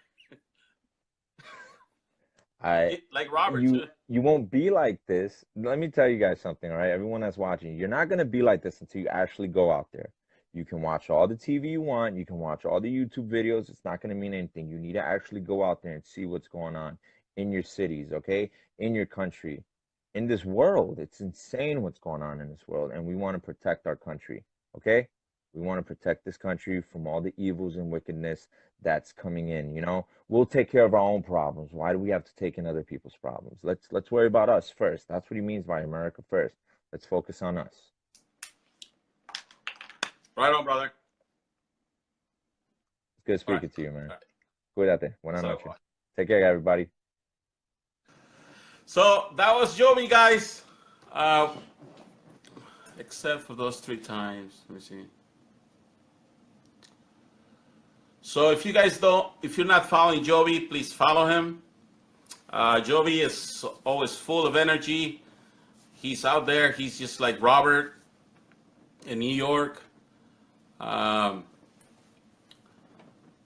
Like Robert too. You won't be like this. Let me tell you guys something, all right? Everyone that's watching, you're not gonna be like this until you actually go out there. You can watch all the TV you want, you can watch all the YouTube videos. It's not gonna mean anything. You need to actually go out there and see what's going on in your cities, okay? In your country, in this world. It's insane what's going on in this world, and we want to protect our country, okay? We want to protect this country from all the evils and wickedness that's coming in. We'll take care of our own problems. Why do we have to take in other people's problems? Let's worry about us first. That's what he means by America first. Let's focus on us. Right on, brother. It's good speaking to you, man. Cuídate. Buenas noches. So, Take care, everybody. So that was Jovi, guys. Except for those 3 times. Let me see. So if you're not following Jovi, please follow him. Jovi is always full of energy. He's out there. He's just like Robert in New York.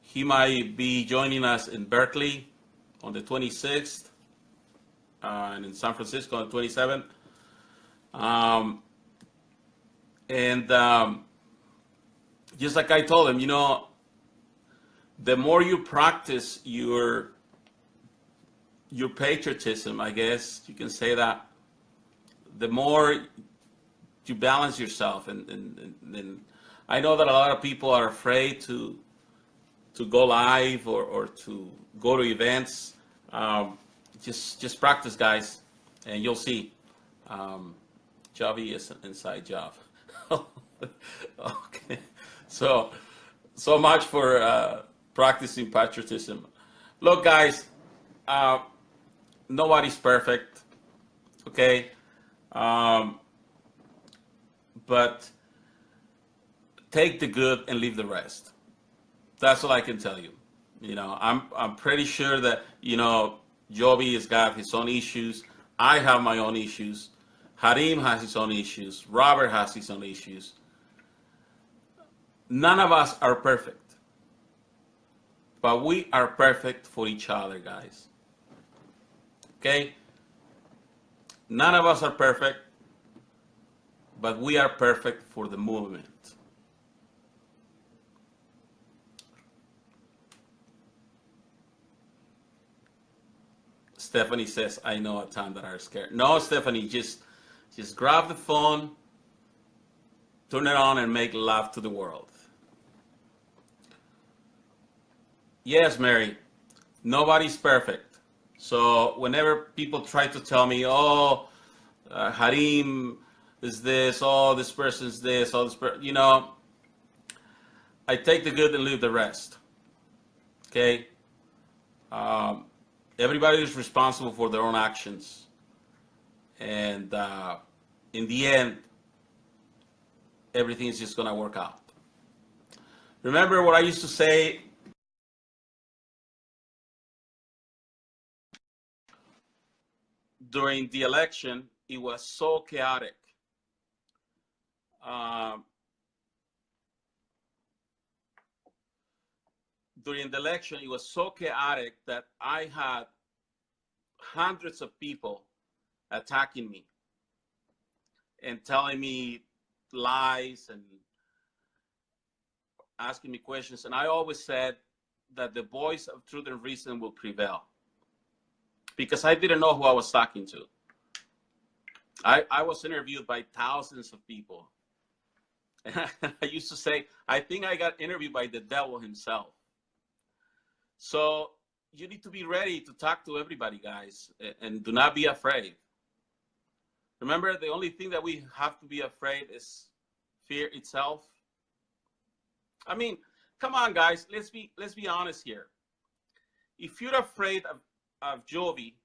He might be joining us in Berkeley on the 26th and in San Francisco on the 27th. Just like I told him, the more you practice your patriotism, I guess you can say that, the more you balance yourself. And I know that a lot of people are afraid to go live or to go to events. Just practice, guys, and you'll see. Jovi is an inside job. Okay, so much for practicing patriotism. Look, guys, nobody's perfect, okay? But take the good and leave the rest. That's all I can tell you. I'm pretty sure that Jovi has got his own issues. I have my own issues. Harim has his own issues. Robert has his own issues. None of us are perfect. But we are perfect for each other, guys. Okay? None of us are perfect, but we are perfect for the movement. Stephanie says, I know a ton that are scared. No, Stephanie, just grab the phone, turn it on, and make love to the world. Yes, Mary. Nobody's perfect. So whenever people try to tell me, oh, Harim is this, oh, this person's this, oh, this person, you know, I take the good and leave the rest. Okay? Um, Everybody is responsible for their own actions. And in the end, everything is just going to work out. Remember what I used to say during the election? It was so chaotic. Um, During the election, it was so chaotic that I had hundreds of people attacking me and telling me lies and asking me questions. And I always said that the voice of truth and reason will prevail, because I didn't know who I was talking to. I was interviewed by thousands of people. And I used to say, I think I got interviewed by the devil himself. So you need to be ready to talk to everybody, guys, and do not be afraid. Remember, the only thing that we have to be afraid is fear itself. I mean, come on, guys, let's be honest here. If you're afraid of Jovi,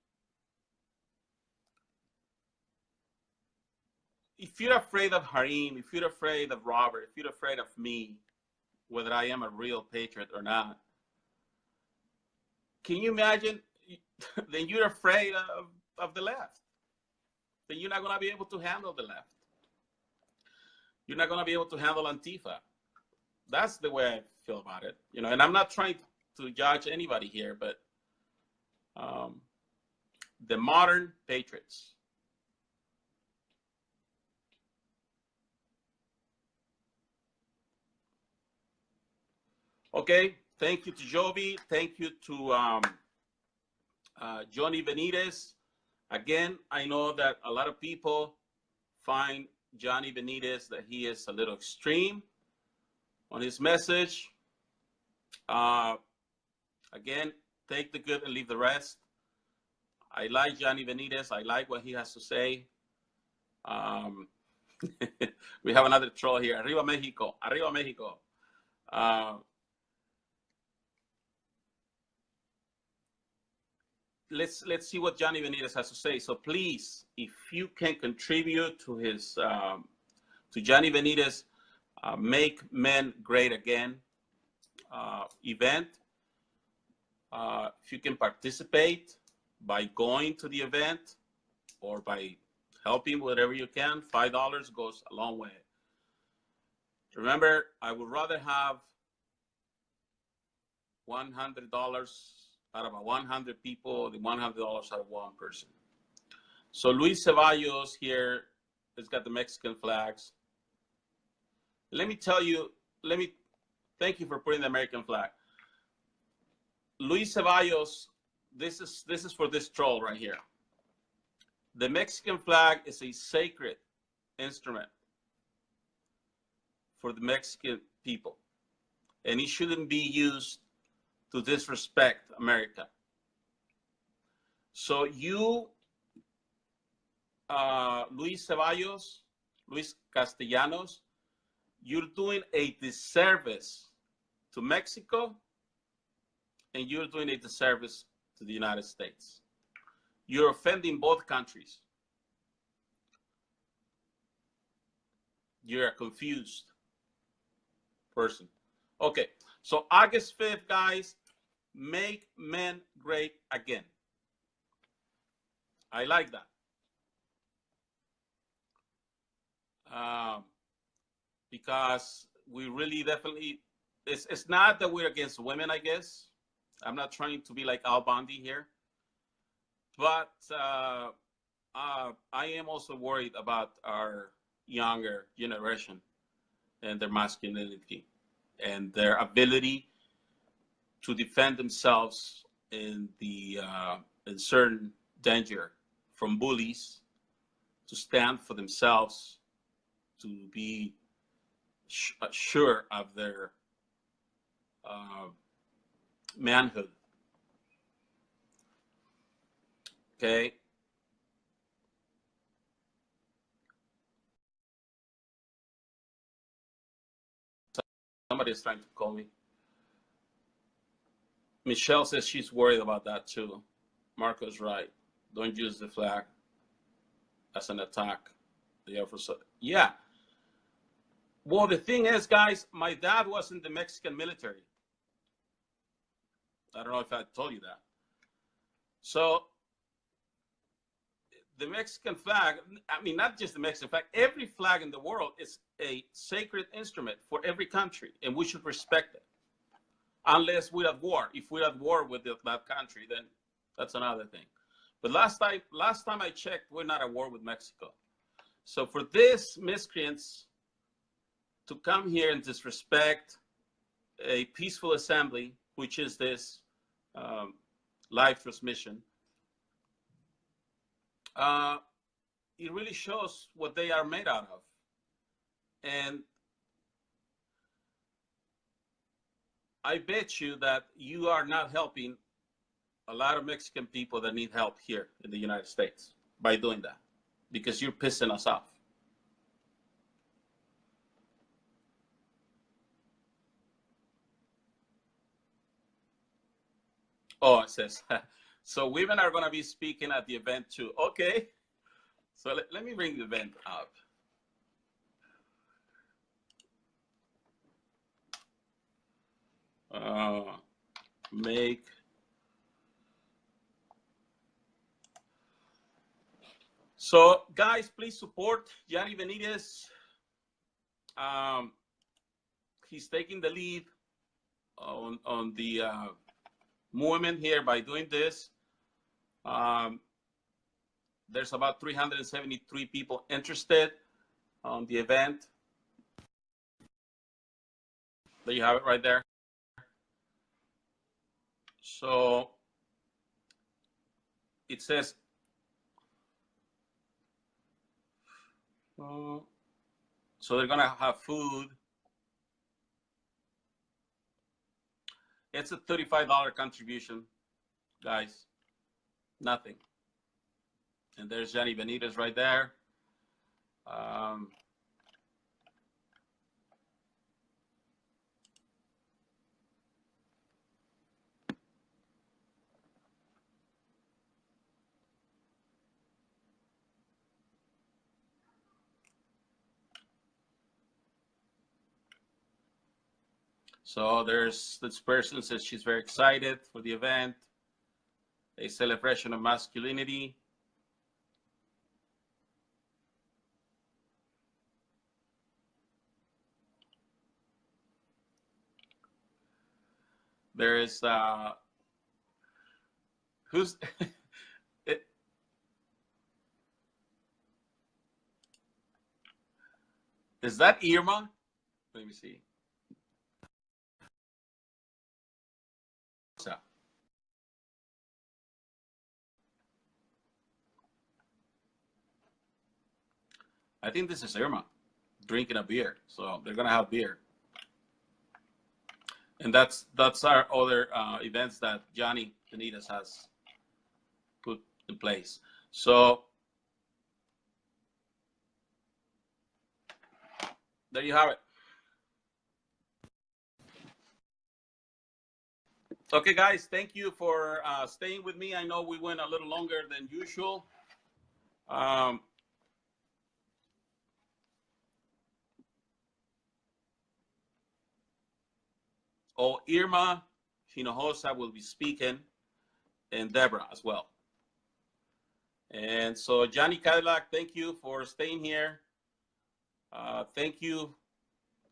if you're afraid of Harim, if you're afraid of Robert, if you're afraid of me, whether I am a real patriot or not, can you imagine? Then you're afraid of the left. Then you're not going to be able to handle the left. You're not going to be able to handle Antifa. That's the way I feel about it, you know. And I'm not trying to judge anybody here, but the modern patriots. Okay, thank you to Jovi. Thank you to Johnny Benitez. Again, I know that a lot of people find Johnny Benitez that he is a little extreme on his message. Again, take the good and leave the rest. I like Johnny Benitez. I like what he has to say. We have another troll here. Arriba Mexico. Arriba Mexico. Let's see what Johnny Benitez has to say. So please, if you can contribute to his to Johnny Benitez Make Men Great Again event, if you can participate by going to the event or by helping whatever you can, $5 goes a long way. Remember, I would rather have $100 out of 100 people than $100 out of one person. So Luis Ceballos here has got the Mexican flags. Let me tell you, thank you for putting the American flag. Luis Ceballos, this is for this troll right here. The Mexican flag is a sacred instrument for the Mexican people, and it shouldn't be used to disrespect America. So you, Luis Ceballos, Luis Castellanos, you're doing a disservice to Mexico, and you're doing a disservice to the United States. You're offending both countries. You're a confused person. Okay, so August 5th, guys, make men great again. I like that. Because we really definitely, it's not that we're against women, I guess. I'm not trying to be like Al Bundy here. But I am also worried about our younger generation and their masculinity and their ability to defend themselves in certain danger from bullies, to stand for themselves, to be sure of their manhood. Okay. Somebody is trying to call me. Michelle says she's worried about that too. Marco's right. Don't use the flag as an attack. Yeah. Well, the thing is, guys, my dad was in the Mexican military. I don't know if I told you that. So the Mexican flag, I mean, not just the Mexican flag, every flag in the world is a sacred instrument for every country, and we should respect it. Unless we're at war. If we're at war with that country, then that's another thing. But last time I checked, we're not at war with Mexico. So for these miscreants to come here and disrespect a peaceful assembly, which is this live transmission, it really shows what they are made out of. And I bet you that you are not helping a lot of Mexican people that need help here in the United States by doing that, because you're pissing us off. Oh, it says, so women are going to be speaking at the event too. Okay. So let me bring the event up. So guys, please support Johnny Benitez. He's taking the lead on the movement here by doing this. There's about 373 people interested on the event. There you have it right there. So it says, so they're gonna have food. It's a $35 contribution, guys. Nothing. And there's Johnny Benitez right there. So there's this person says she's very excited for the event, a celebration of masculinity. There is who's is that Irma? Let me see. I think this is Irma drinking a beer. So they're gonna have beer. And that's our other events that Johnny Benitez has put in place. So there you have it. Okay, guys, thank you for staying with me. I know we went a little longer than usual. Irma Hinojosa will be speaking, and Deborah as well. And so, Johnny Cadillac, thank you for staying here. Thank you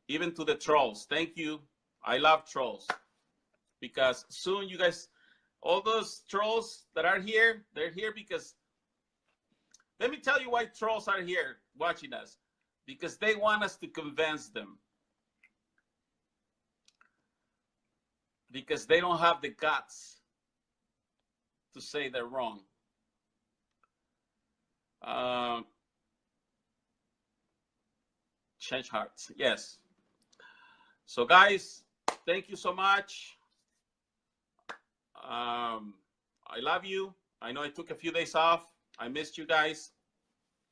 even to the trolls. Thank you. I love trolls, because soon you guys, all those trolls that are here, they're here because, let me tell you why trolls are here watching us. Because they want us to convince them. Because they don't have the guts to say they're wrong. Change hearts, yes. So guys, thank you so much. I love you. I know I took a few days off. I missed you guys.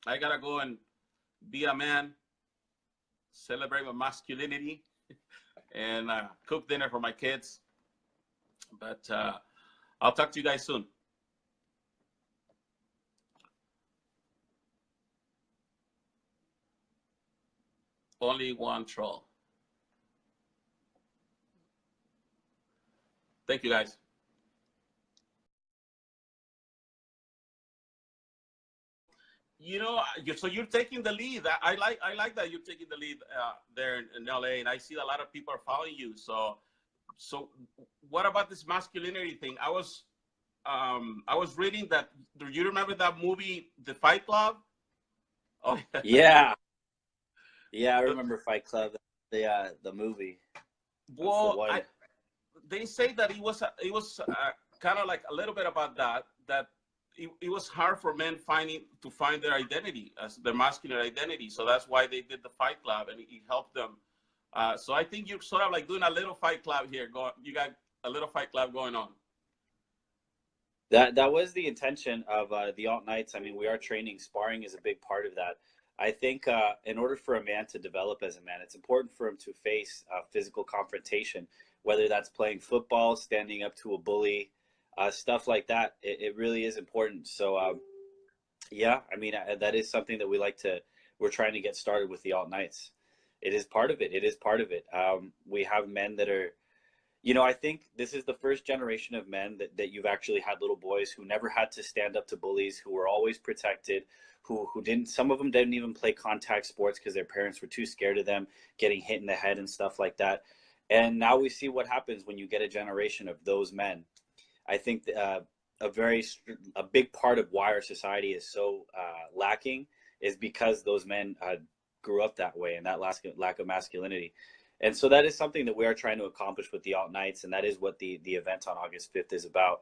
I gotta go and be a man, celebrate my masculinity, and cook dinner for my kids. But I'll talk to you guys soon. Only one troll. Thank you, guys. You know, so you're taking the lead. I like that you're taking the lead there in LA, and I see a lot of people are following you. So what about this masculinity thing? I was reading that. Do you remember that movie, The Fight Club? Oh, Yeah, yeah, I remember Fight Club, the movie. well, they say that it was kind of like a little bit about that it was hard for men to find their identity as their masculine identity. So that's why they did the Fight Club, and it helped them. So I think you're sort of like doing a little Fight Club here. You got a little Fight Club going on. That was the intention of the Alt Nights. I mean, we are training. Sparring is a big part of that. I think in order for a man to develop as a man, it's important for him to face physical confrontation, whether that's playing football, standing up to a bully, stuff like that. It really is important. So, yeah, I mean, that is something that we're trying to get started with the Alt Nights. It is part of it. It is part of it. We have men that are, I think this is the first generation of men that you've actually had little boys who never had to stand up to bullies, who were always protected, who didn't, some of them didn't even play contact sports because their parents were too scared of them getting hit in the head and stuff like that. And now we see what happens when you get a generation of those men. I think a big part of why our society is so lacking is because those men grew up that way, and that lack of masculinity. And so that is something that we are trying to accomplish with the Alt Nights, and that is what the event on August 5th is about.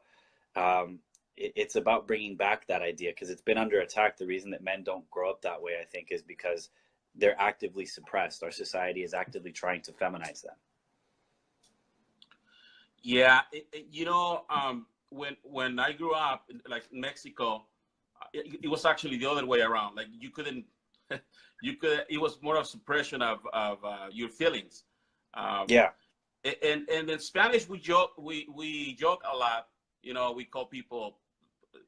It's about bringing back that idea, because it's been under attack. The reason that men don't grow up that way, I think, is because they're actively suppressed. Our society is actively trying to feminize them. Yeah, when I grew up, like in Mexico, it was actually the other way around. Like you couldn't, it was more of suppression of your feelings. Yeah. And in Spanish, we joke a lot. We call people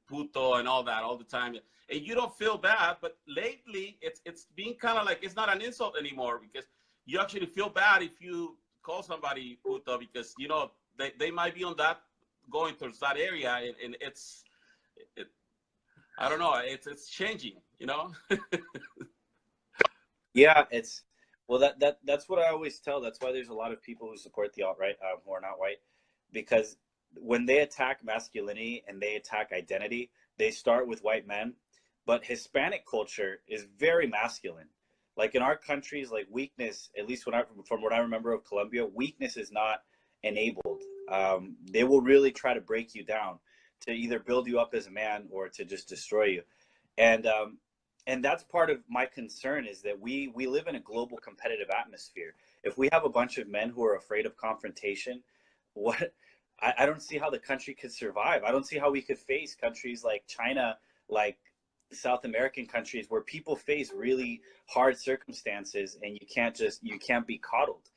puto and all that all the time. And you don't feel bad, but lately it's being kind of like, it's not an insult anymore, because you actually feel bad if you call somebody puto, because they might be on that, going towards that area, and I don't know, it's changing, Yeah, that's what I always tell. That's why there's a lot of people who support the alt-right who are not white, because when they attack masculinity and they attack identity, they start with white men. But Hispanic culture is very masculine. Like in our countries, like weakness, at least from what I remember of Colombia, weakness is not enabled. They will really try to break you down to either build you up as a man or to just destroy you. And that's part of my concern, is that we live in a global competitive atmosphere. If we have a bunch of men who are afraid of confrontation, I don't see how the country could survive. I don't see how we could face countries like China, like South American countries, where people face really hard circumstances, and you can't be coddled.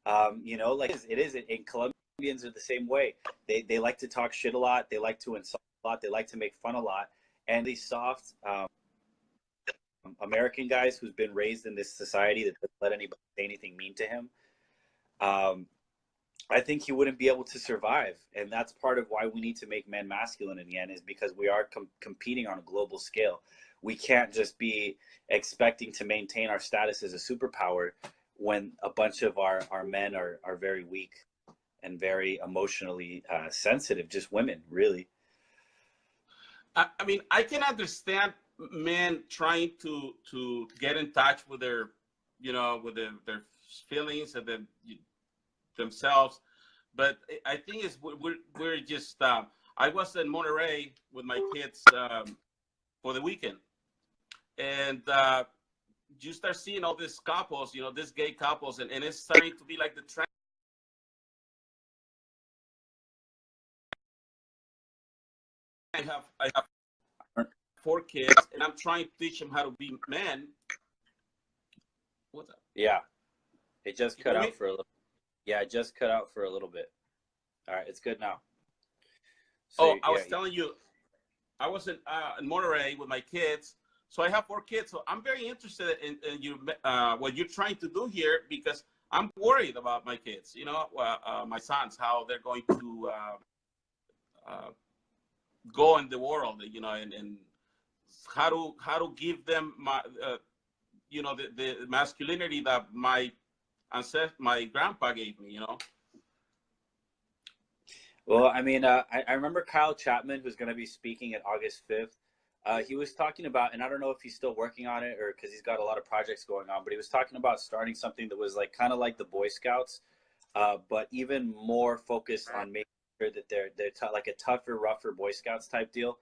Like it is in Colombians are the same way. They like to talk shit a lot. They like to insult a lot. They like to make fun a lot. And these soft American guys who's been raised in this society that doesn't let anybody say anything mean to him, I think he wouldn't be able to survive. And that's part of why we need to make men masculine again, is because we are competing on a global scale. We can't just be expecting to maintain our status as a superpower when a bunch of our men are very weak and very emotionally sensitive, just women, really. I mean, I can understand men trying to get in touch with their, with their feelings and themselves, but I think we're just. I was in Monterey with my kids for the weekend, and you start seeing all these couples, these gay couples, and it's starting to be like the trend. I have 4 kids, and I'm trying to teach them how to be men. What's up? Yeah, it just cut out for a little. Yeah, it just cut out for a little bit. All right, it's good now. So, I was telling you, I was in Monterey with my kids. So I have 4 kids. So I'm very interested in you, what you're trying to do here, because I'm worried about my kids, my sons, how they're going to go in the world, and how to give them the masculinity that my grandpa gave me. Well, I mean, I remember Kyle Chapman, who's going to be speaking at August 5th. He was talking about, and I don't know if he's still working on it or because he's got a lot of projects going on, but he was talking about starting something that was like kind of like the Boy Scouts, but even more focused on making sure that they're like a tougher, rougher Boy Scouts type deal,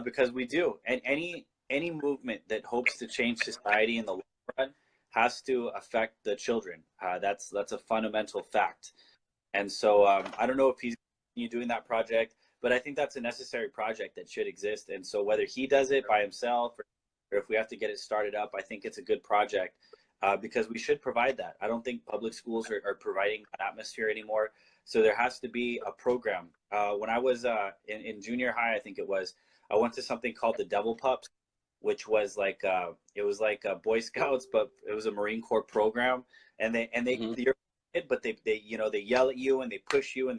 because we do, and any movement that hopes to change society in the long run has to affect the children. That's a fundamental fact, and so I don't know if he's doing that project, but I think that's a necessary project that should exist. And so whether he does it by himself or if we have to get it started up, I think it's a good project because we should provide that. I don't think public schools are providing that atmosphere anymore. So there has to be a program. When I was in junior high, I think it was, I went to something called the Devil Pups, which was like, it was like Boy Scouts, but it was a Marine Corps program. And you're a kid, but they yell at you and they push you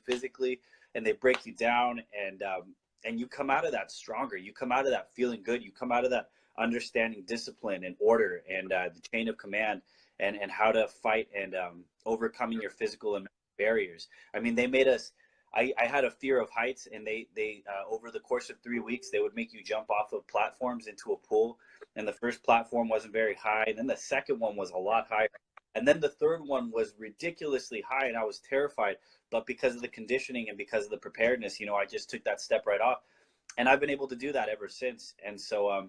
physically, and they break you down, and you come out of that stronger. You come out of that feeling good. You come out of that understanding discipline and order and the chain of command and how to fight and overcoming your physical and mental barriers. I mean, they made us. I had a fear of heights, and they over the course of 3 weeks, they would make you jump off of platforms into a pool. And the first platform wasn't very high, and then the second one was a lot higher. And then the third one was ridiculously high, and I was terrified. But because of the conditioning and because of the preparedness, I just took that step right off. And I've been able to do that ever since. And so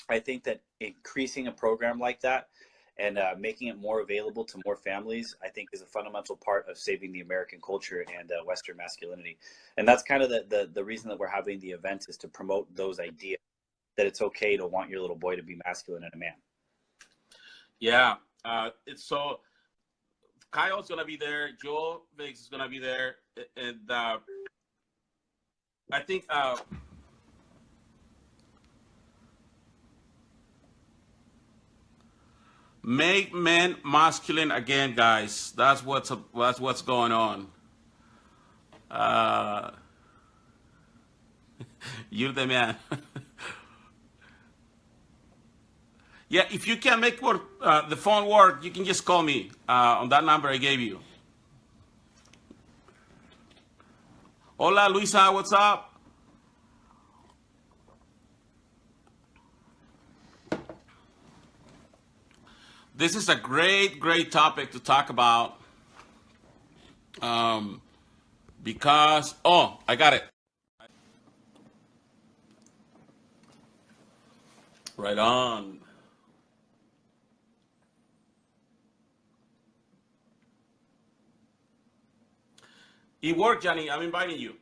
I think that increasing a program like that and making it more available to more families, I think is a fundamental part of saving the American culture and Western masculinity. And that's kind of the reason that we're having the event, is to promote those ideas that it's okay to want your little boy to be masculine and a man. Yeah. It's so Kyle's gonna be there, Joe Viggs is gonna be there, and I think make men masculine again, guys. That's what's going on. You're the man. Yeah, if you can make the phone work, you can just call me on that number I gave you. Hola, Luisa, what's up? This is a great topic to talk about because, I got it. Right on. It worked, Johnny. I'm inviting you.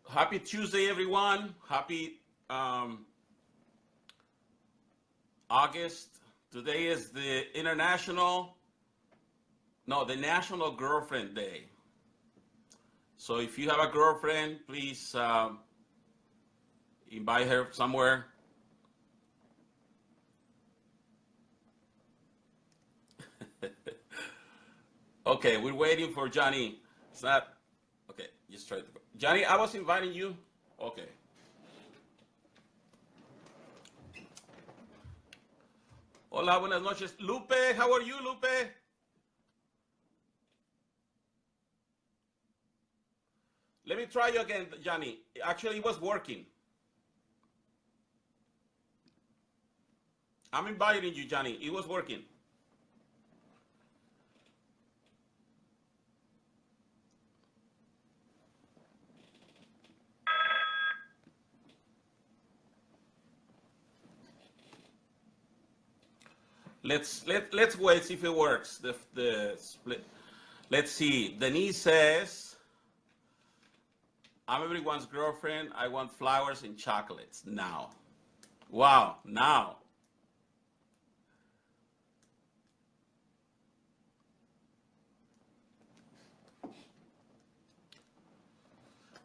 Happy Tuesday, everyone. Happy August. Today is the National Girlfriend Day. So if you have a girlfriend, please invite her somewhere. Okay, we're waiting for Johnny. It's not okay. Just try to go. Johnny, I was inviting you. Okay. Hola, buenas noches. Lupe, how are you, Lupe? Let me try you again, Johnny. Actually, it was working. I'm inviting you, Johnny. It was working. Let's wait, see if it works. The split. Let's see. Denise says, I'm everyone's girlfriend. I want flowers and chocolates now. Wow, now.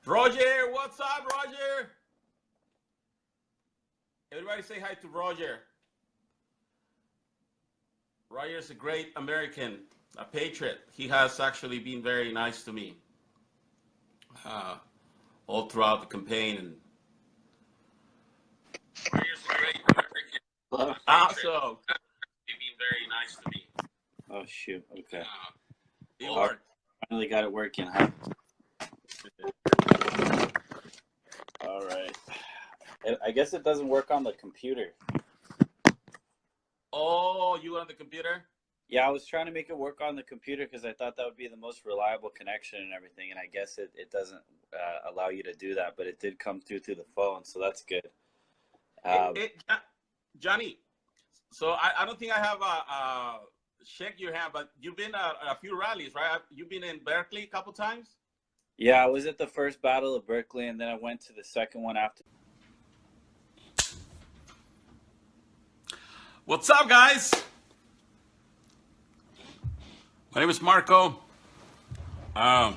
Roger, what's up, Roger? Everybody say hi to Roger. Roger's a great American, a patriot. He has actually been very nice to me all throughout the campaign. And Roger's a great American. Awesome. He's been very nice to me. Oh shoot. Okay. It worked. Finally got it working, huh? All right. I guess it doesn't work on the computer. Oh, you on the computer? Yeah, I was trying to make it work on the computer because I thought that would be the most reliable connection and everything, and I guess it doesn't allow you to do that, but it did come through the phone, so that's good. Johnny, so I don't think I have check your hand, but you've been at a few rallies, right? You've been in Berkeley a couple times? Yeah, I was at the first Battle of Berkeley, and then I went to the second one after. What's up, guys? My name is Marco. I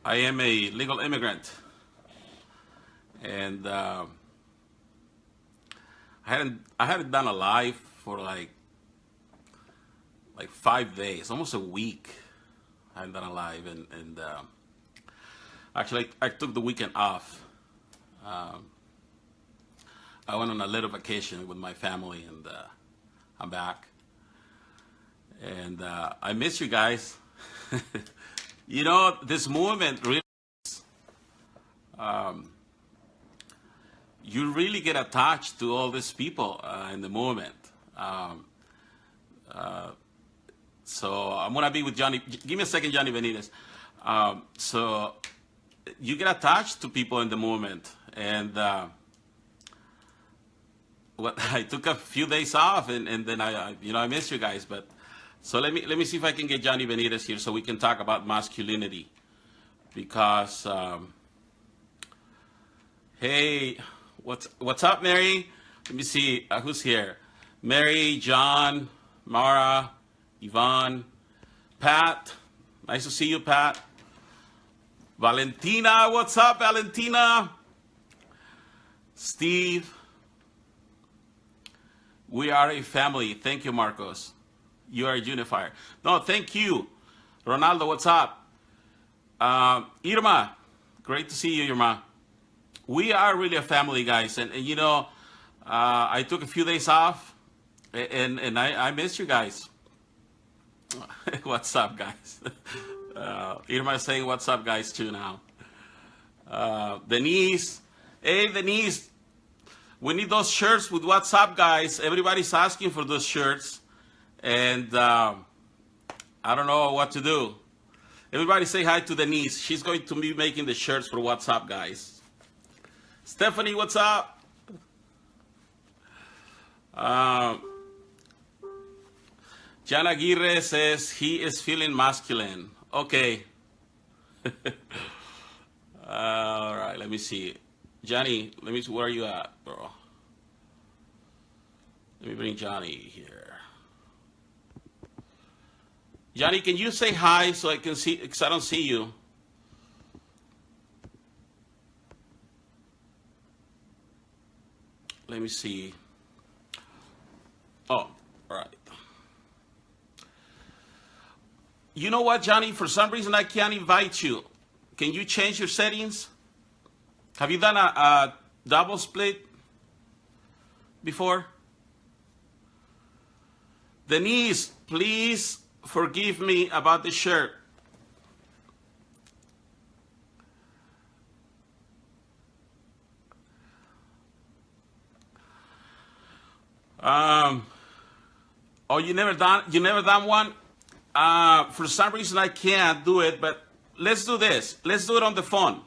am a legal immigrant, and I hadn't done a live for like 5 days, almost a week. I hadn't done a live, and actually I took the weekend off. I went on a little vacation with my family, and I'm back. And I miss you guys. You know, this movement really, you really get attached to all these people in the movement. So I'm gonna be with Johnny. Give me a second, Johnny Benitez. So you get attached to people in the movement, and I took a few days off, and then I miss you guys. But so let me see if I can get Johnny Benitez here so we can talk about masculinity, because hey, what's up, Mary? Let me see who's here. Mary, John, Mara, Yvonne, Pat. Nice to see you, Pat. Valentina, what's up, Valentina? Steve. We are a family. Thank you, Marcos. You are a unifier. No, thank you. Ronaldo, what's up? Irma, great to see you, Irma. We are really a family, guys. And you know, I took a few days off, and I miss you guys. What's up, guys? Irma is saying what's up, guys, too now. Denise. Hey, Denise. We need those shirts with what's up, guys. Everybody's asking for those shirts. And I don't know what to do. Everybody say hi to Denise. She's going to be making the shirts for what's up, guys. Stephanie, what's up? Jan Aguirre says he is feeling masculine. Okay. All right, let me see. Johnny, let me see, where are you at, bro? Let me bring Johnny here. Johnny, can you say hi so I can see, because I don't see you. Let me see. Oh, all right. You know what, Johnny? For some reason, I can't invite you. Can you change your settings? Have you done a double split before? Denise, please forgive me about the shirt. Oh, you never done one? For some reason I can't do it, but let's do this. Let's do it on the phone,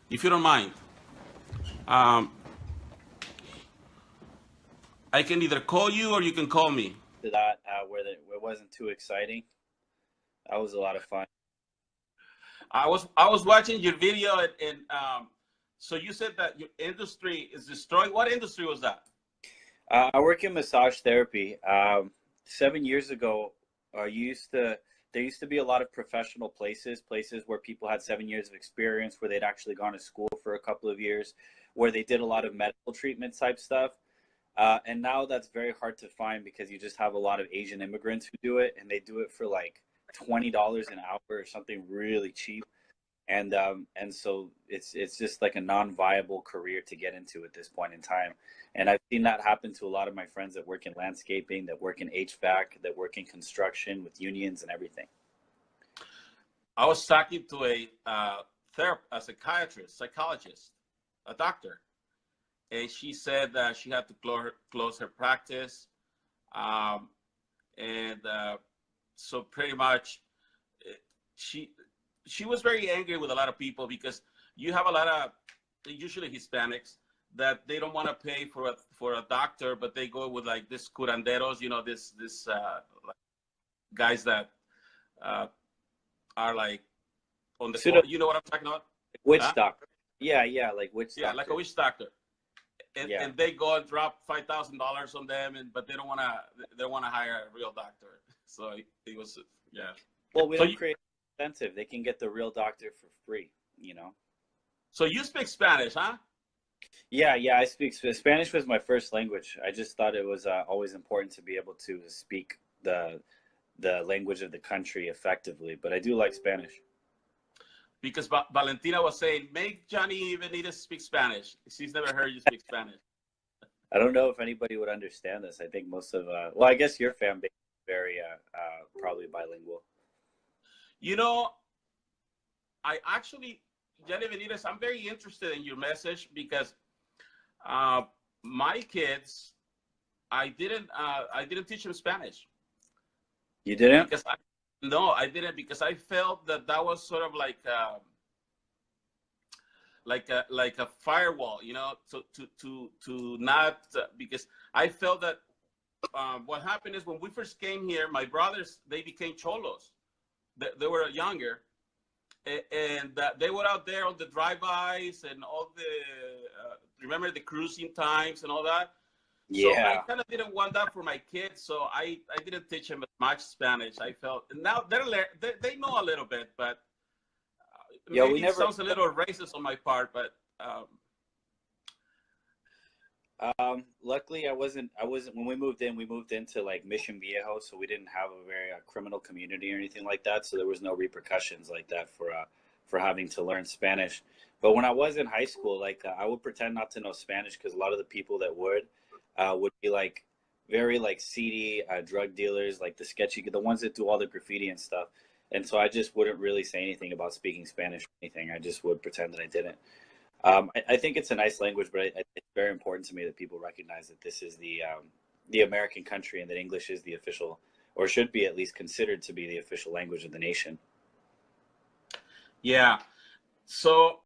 if you don't mind. I can either call you or you can call me. To that where it wasn't too exciting. That was a lot of fun. I was watching your video and so you said that your industry is destroyed. What industry was that? I work in massage therapy. 7 years ago, there used to be a lot of professional places where people had 7 years of experience, where they'd actually gone to school for a couple of years, where they did a lot of medical treatment type stuff. And now that's very hard to find because you just have a lot of Asian immigrants who do it, and they do it for like $20 an hour or something really cheap. And so it's just like a non-viable career to get into at this point in time. And I've seen that happen to a lot of my friends that work in landscaping, that work in HVAC, that work in construction with unions and everything. I was talking to a psychiatrist, psychologist, a doctor, and she said that she had to close her practice, and so pretty much she was very angry with a lot of people because you have a lot of usually Hispanics that they don't want to pay for a doctor, but they go with like this curanderos, this like guys that are like on the Pseudo, you know what I'm talking about? witch Huh? doctor. Yeah, like witch doctor. Yeah, like a witch doctor. Yeah. And they go and drop $5,000 on them, but they don't want to hire a real doctor. So it was, yeah. Well, we So don't create incentive. They can get the real doctor for free, So you speak Spanish, huh? Yeah, I speak Spanish. Was my first language. I just thought it was always important to be able to speak the language of the country effectively. But I do like Spanish. Because Valentina was saying, make Johnny Benitez speak Spanish. She's never heard you speak Spanish. I don't know if anybody would understand this. I think most of well, I guess your fan base is very probably bilingual. I actually, Johnny Benitez, I'm very interested in your message because my kids, I didn't teach them Spanish. You didn't? No, I didn't, because I felt that was sort of like a firewall, to not because I felt that what happened is when we first came here, my brothers, they became cholos. They were younger, and they were out there on the drive-bys and all the remember the cruising times and all that. So Yeah. I kind of didn't want that for my kids, so I didn't teach them much Spanish. I felt now they know a little bit, but Yeah, maybe it sounds a little racist on my part, but luckily I wasn't when we moved into like Mission Viejo, so we didn't have a very criminal community or anything like that, so there was no repercussions like that for having to learn Spanish. But when I was in high school, like I would pretend not to know Spanish because a lot of the people that would be like very like seedy drug dealers, like the ones that do all the graffiti and stuff. And so I just wouldn't really say anything about speaking Spanish or anything. I just would pretend that I didn't. I think it's a nice language, but it's very important to me that people recognize that this is the American country and that English is the official, or should be at least considered to be the official language of the nation. Yeah. So